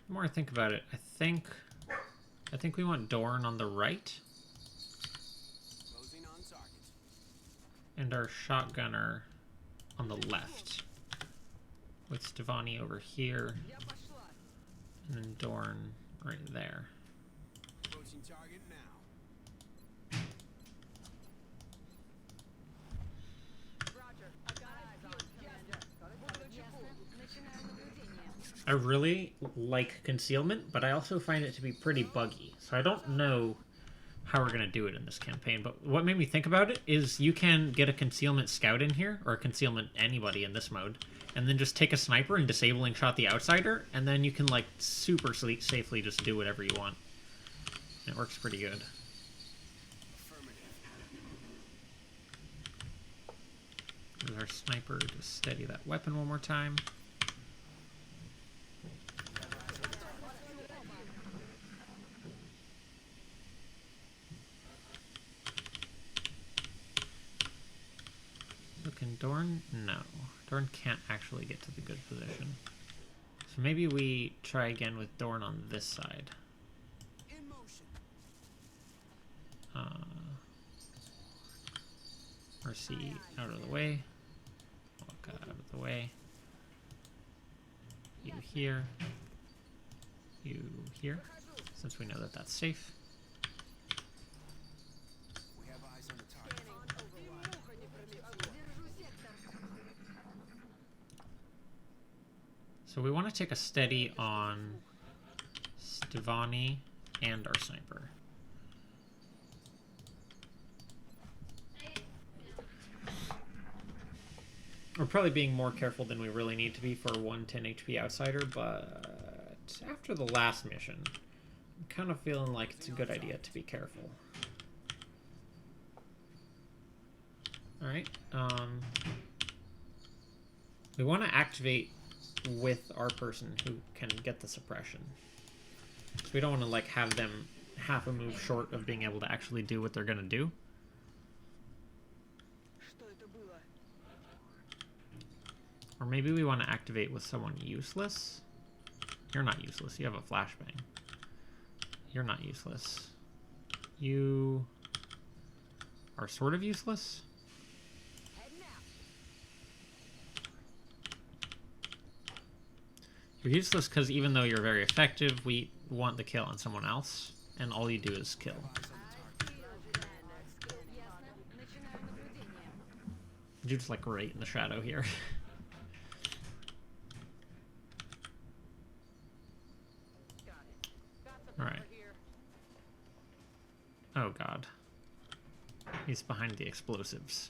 The more I think about it, I think we want Dorn on the right Closing on target. and our shotgunner on the left. With Stevani over here Я пошла. and then Dorn right there. Approaching target now. Roger. I got eyes on. Commander. Буду начеку. Начинаю наблюдение. I really like concealment, but I also find it to be pretty buggy. So I don't know how we're going to do it in this campaign. But what made me think about it is you can get a concealment scout in here, or a concealment anybody in this mode, and then just take a sniper and disabling shot the outsider, and then you can like super safely just do whatever you want. And it works pretty good. Affirmative. our sniper to steady that weapon one more time. Can Dorn? No. Dorn can't actually get to the good position. So maybe we try again with Dorn on this side. In motion. Mercy out of the way. Walk out of the way. You here. You here. Since we know that that's safe. We have eyes on the target. So we want to take a steady on Stevani and our sniper. We're probably being more careful than we really need to be for a 110 HP outsider, but after the last mission, I'm kind of feeling like it's a good idea to be careful. Alright, we want to activate with our person who can get the suppression. So we don't want to like have them half a move short of being able to actually do what they're going to do. Or maybe we want to activate with someone useless. You're not useless. You have a flashbang. You're not useless. You are sort of useless. You're useless because even though you're very effective, we want the kill on someone else, and all you do is kill. Dude's like right in the shadow here. Alright. Oh god. He's behind the explosives.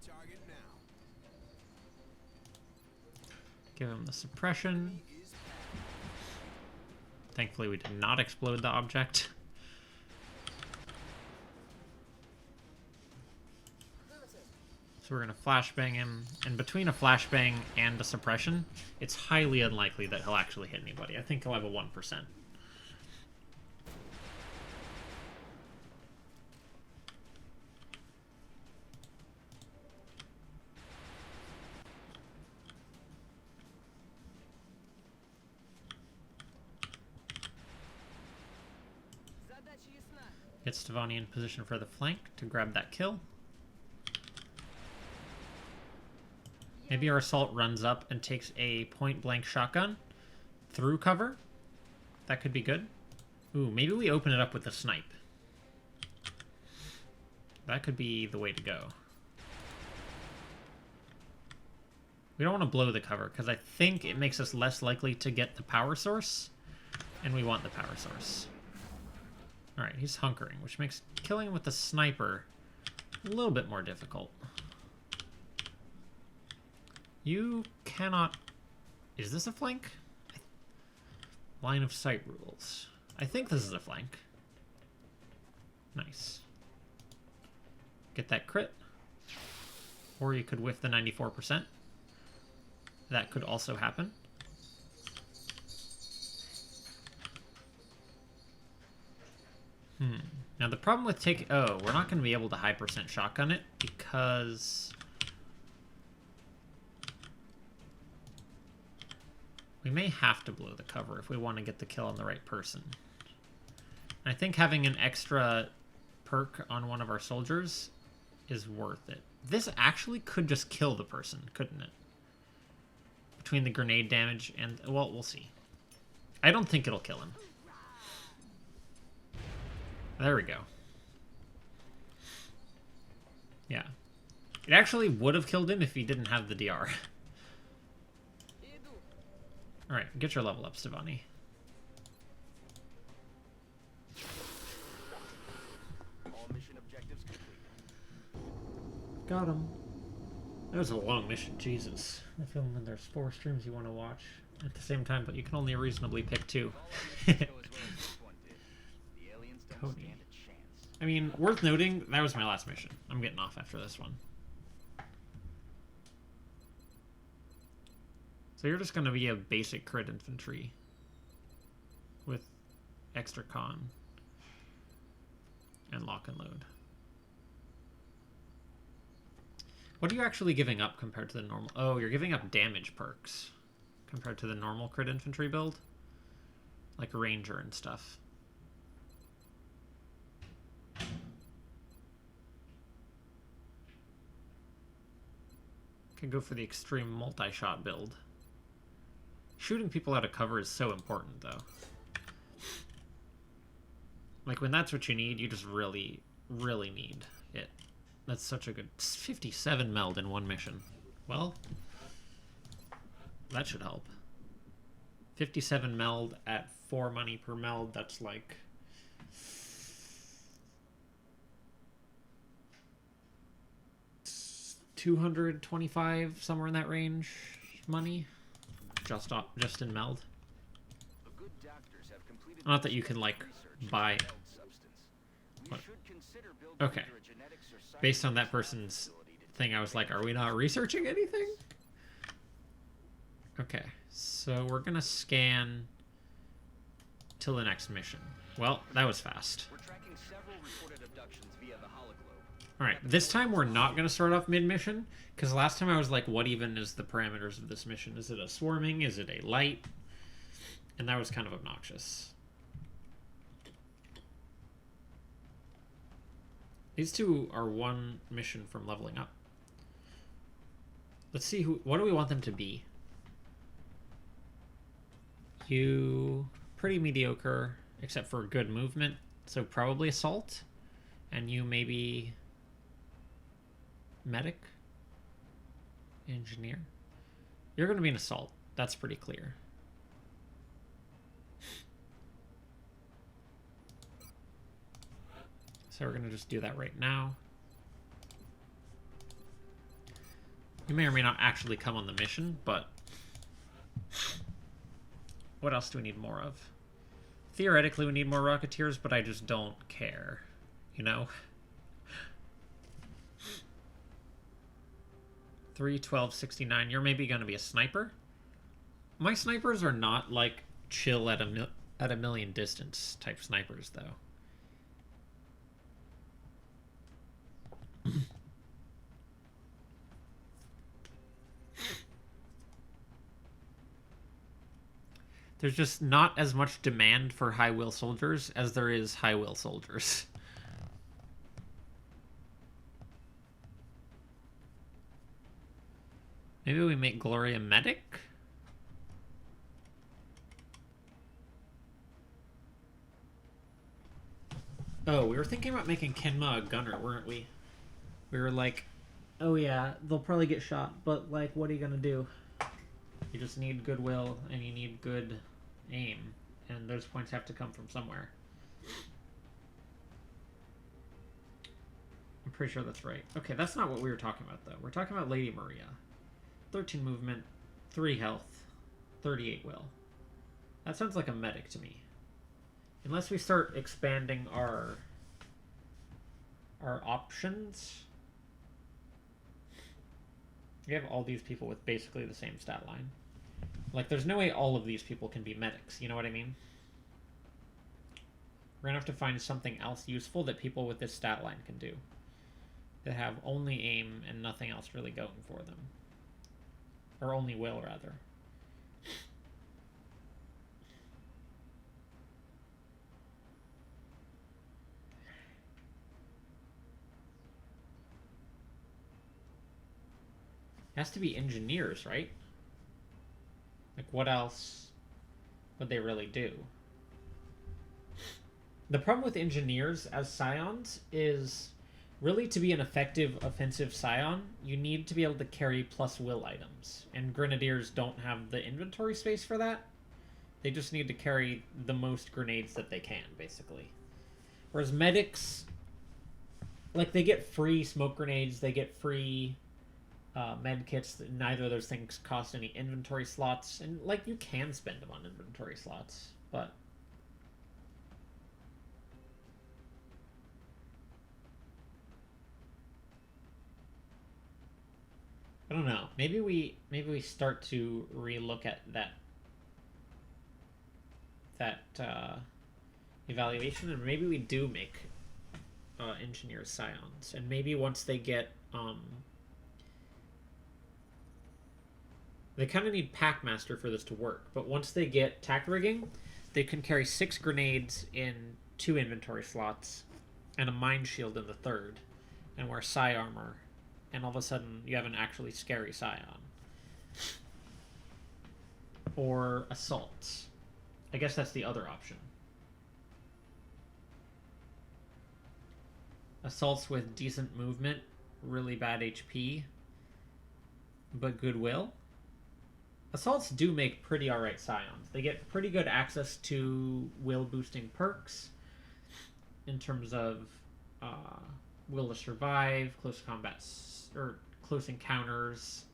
Target now. Give him the suppression. Thankfully we did not explode the object. So we're going to flashbang him, and between a flashbang and a suppression, it's highly unlikely that he'll actually hit anybody. I think he'll have a 1%. Get Stevani in position for the flank to grab that kill. Maybe our assault runs up and takes a point-blank shotgun through cover. That could be good. Ooh, maybe we open it up with a snipe. That could be the way to go. We don't want to blow the cover, because I think it makes us less likely to get the power source, and we want the power source. Alright, he's hunkering, which makes killing him with the sniper a little bit more difficult. You cannot... Is this a flank? Line of sight rules. I think this is a flank. Nice. Get that crit. Or you could whiff the 94%. That could also happen. Now the problem with taking... Oh, we're not going to be able to high percent shotgun it because... We may have to blow the cover if we want to get the kill on the right person. And I think having an extra perk on one of our soldiers is worth it. This actually could just kill the person, couldn't it? Between the grenade damage and... Well, we'll see. I don't think it'll kill him. There we go. Yeah. It actually would have killed him if he didn't have the DR. Alright, get your level up, Stevani. All mission objectives complete. Got him. That was a long mission, Jesus. I feel when there's 4 streams you want to watch at the same time, but you can only reasonably pick 2. Go as well as this one did. The aliens don't Cody. stand a chance. I mean, worth noting, that was my last mission. I'm getting off after this one. So you're just going to be a basic crit infantry with extra con and lock and load. What are you actually giving up compared to the normal? Oh, you're giving up damage perks compared to the normal crit infantry build, like ranger and stuff. Could go for the extreme multi-shot build. Shooting people out of cover is so important, though. Like, when that's what you need, you just really, really need it. That's such a good... 57 meld in one mission. Well, that should help. 57 meld at 4 money per meld, that's like... $225, somewhere in that range, money. Just in meld. The good doctors have completed Not that you can, like, research buy... into meld substance. We What? should consider building Okay. either a genetics or science Based on that person's thing, I was like, are we not researching anything? Okay, so we're gonna scan till the next mission. Well, that was fast. We're tracking several reported abductions via the hologlobe. Alright, this time we're not gonna start off mid-mission, because last time I was like, what even is the parameters of this mission? Is it a swarming? Is it a light? And that was kind of obnoxious. These two are one mission from leveling up. Let's see what do we want them to be? You pretty mediocre, except for good movement, so probably assault. And you maybe medic, engineer. You're going to be an assault. That's pretty clear. So we're going to just do that right now. You may or may not actually come on the mission, but what else do we need more of? Theoretically, we need more Rocketeers, but I just don't care, you know? 3, 12, 69. You're maybe going to be a sniper? My snipers are not, like, chill at a million distance type snipers, though. There's just not as much demand for high-will soldiers as there is high-will soldiers. Maybe we make Gloria medic? Oh, we were thinking about making Kenma a gunner, weren't we? We were like, oh yeah, they'll probably get shot, but like, what are you gonna do? You just need goodwill, and you need good aim, and those points have to come from somewhere. I'm pretty sure that's right. Okay, that's not what we were talking about, though. We're talking about Lady Maria. 13 movement, 3 health, 38 will. That sounds like a medic to me. Unless we start expanding our options. We have all these people with basically the same stat line. Like, there's no way all of these people can be medics, you know what I mean? We're gonna have to find something else useful that people with this stat line can do. That have only aim and nothing else really going for them. Or only will, rather. It has to be engineers, right? Like, what else would they really do? The problem with engineers as scions is, really, to be an effective offensive scion, you need to be able to carry plus will items. And grenadiers don't have the inventory space for that. They just need to carry the most grenades that they can, basically. Whereas medics, like, they get free smoke grenades, they get free med kits. Neither of those things cost any inventory slots, and like, you can spend them on inventory slots, but don't know. Maybe we start to relook at that evaluation, and maybe we do make engineers scions, and maybe once they get they kind of need Packmaster for this to work, but once they get tack rigging, they can carry 6 grenades in 2 inventory slots and a mine shield in the 3rd, and wear psi armor, and all of a sudden you have an actually scary scion. Or assaults. I guess that's the other option. Assaults with decent movement, really bad HP, but goodwill. Assaults do make pretty alright scions. They get pretty good access to will boosting perks in terms of will to survive, close combat, or close encounters,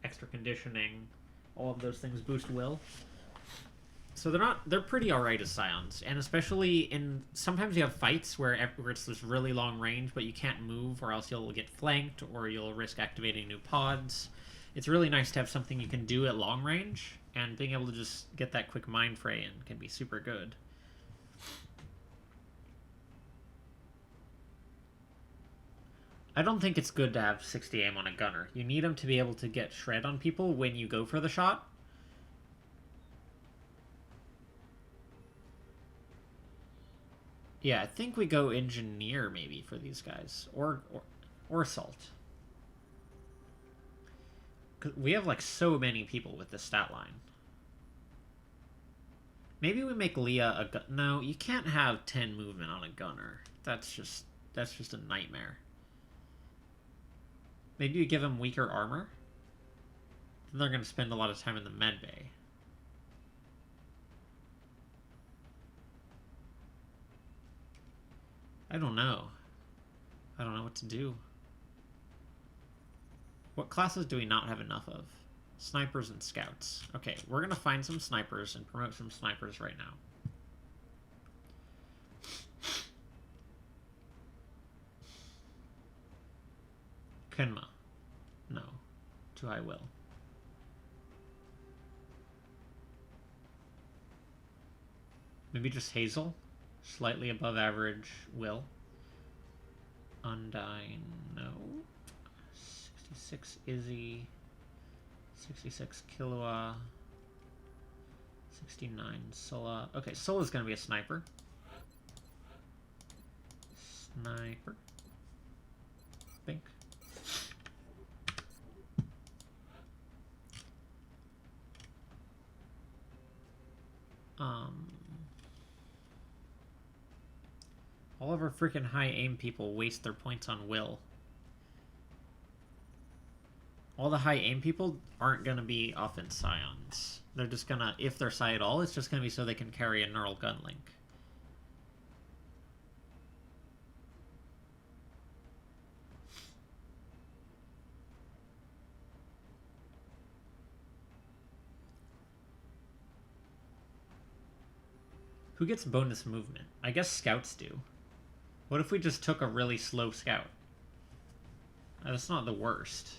extra conditioning. All of those things boost will. So they're pretty alright as scions, and especially in sometimes you have fights where it's this really long range, but you can't move, or else you'll get flanked, or you'll risk activating new pods. It's really nice to have something you can do at long range, and being able to just get that quick mind fray in can be super good. I don't think it's good to have 60 aim on a gunner. You need him to be able to get shred on people when you go for the shot. Yeah, I think we go engineer maybe for these guys, or assault. 'Cause we have like so many people with this stat line. Maybe we make Leah a gun. No, you can't have 10 movement on a gunner. That's just a nightmare. Maybe you give him weaker armor. Then they're going to spend a lot of time in the med bay. I don't know. I don't know what to do. What classes do we not have enough of? Snipers and scouts. Okay, we're going to find some snipers and promote some snipers right now. Kenma. No. Too high will. Maybe just Hazel? Slightly above average will. Undyne, no. 66 Izzy. 66 Killua. 69 Sola. Okay, Sola's gonna be a sniper. Sniper. Think. All of our freaking high aim people waste their points on will. All the high aim people aren't going to be offense scions. They're just going to, if they're psi at all, it's just going to be so they can carry a neural gun link. Who gets bonus movement? I guess scouts do. What if we just took a really slow scout? That's not the worst.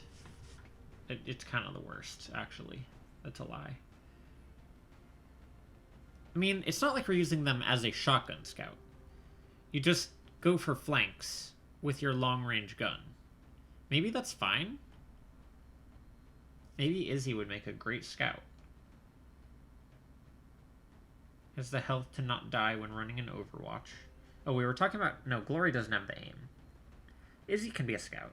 It's kind of the worst, actually. That's a lie. I mean, it's not like we're using them as a shotgun scout. You just go for flanks with your long-range gun. Maybe that's fine. Maybe Izzy would make a great scout. Has the health to not die when running an Overwatch. Oh, we were talking about... No, Glory doesn't have the aim. Izzy can be a scout.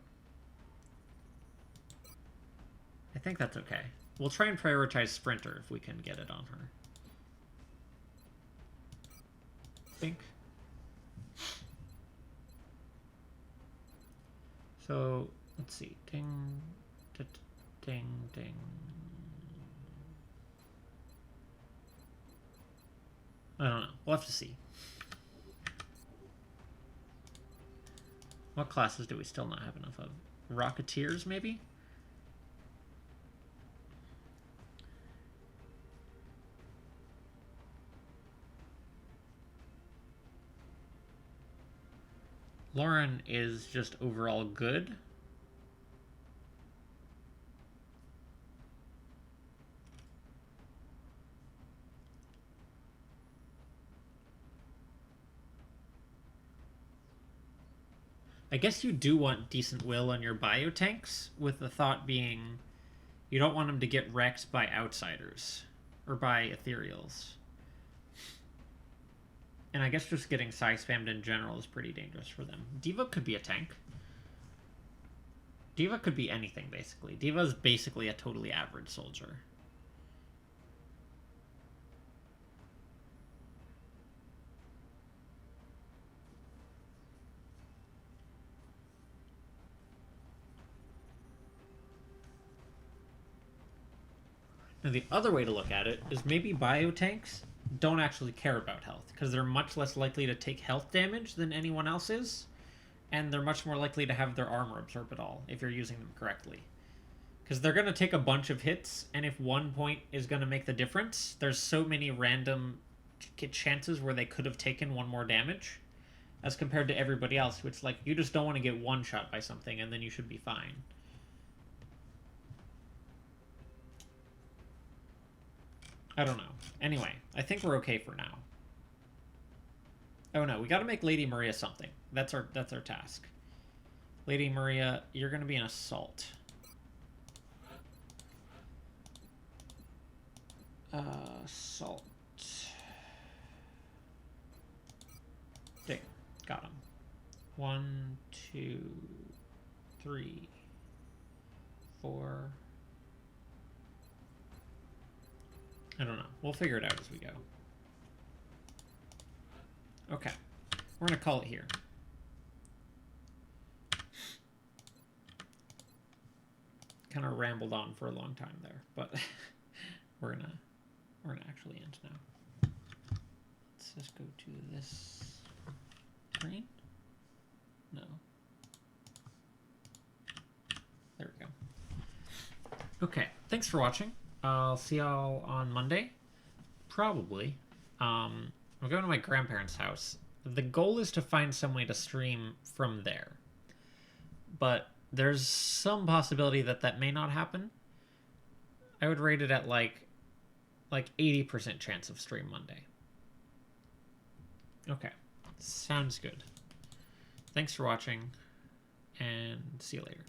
I think that's okay. We'll try and prioritize Sprinter if we can get it on her. Think. So, let's see. Ding, ding, ding. I don't know. We'll have to see. What classes do we still not have enough of? Rocketeers, maybe? Lauren is just overall good. I guess you do want decent will on your biotanks, with the thought being you don't want them to get wrecked by outsiders or by ethereals. And I guess just getting psi spammed in general is pretty dangerous for them. Diva could be a tank. Diva could be anything, basically. Diva is basically a totally average soldier. Now, the other way to look at it is maybe biotanks don't actually care about health, because they're much less likely to take health damage than anyone else is, and they're much more likely to have their armor absorb it all if you're using them correctly. Because they're going to take a bunch of hits, and if 1 point is going to make the difference, there's so many random chances where they could have taken 1 more damage, as compared to everybody else, who it's like, you just don't want to get one shot by something, and then you should be fine. I don't know. Anyway, I think we're okay for now. Oh no, we gotta make Lady Maria something. That's our task. Lady Maria, you're gonna be an assault. Assault. Ding. Got him. 1, 2, 3, 4. I don't know. We'll figure it out as we go. Okay. We're going to call it here. Kind of rambled on for a long time there, but we're gonna actually end now. Let's just go to this screen. No. There we go. Okay. Thanks for watching. I'll see y'all on Monday. Probably. I'm going to my grandparents' house. The goal is to find some way to stream from there. But there's some possibility that that may not happen. I would rate it at like 80% chance of stream Monday. Okay. Sounds good. Thanks for watching, and see you later.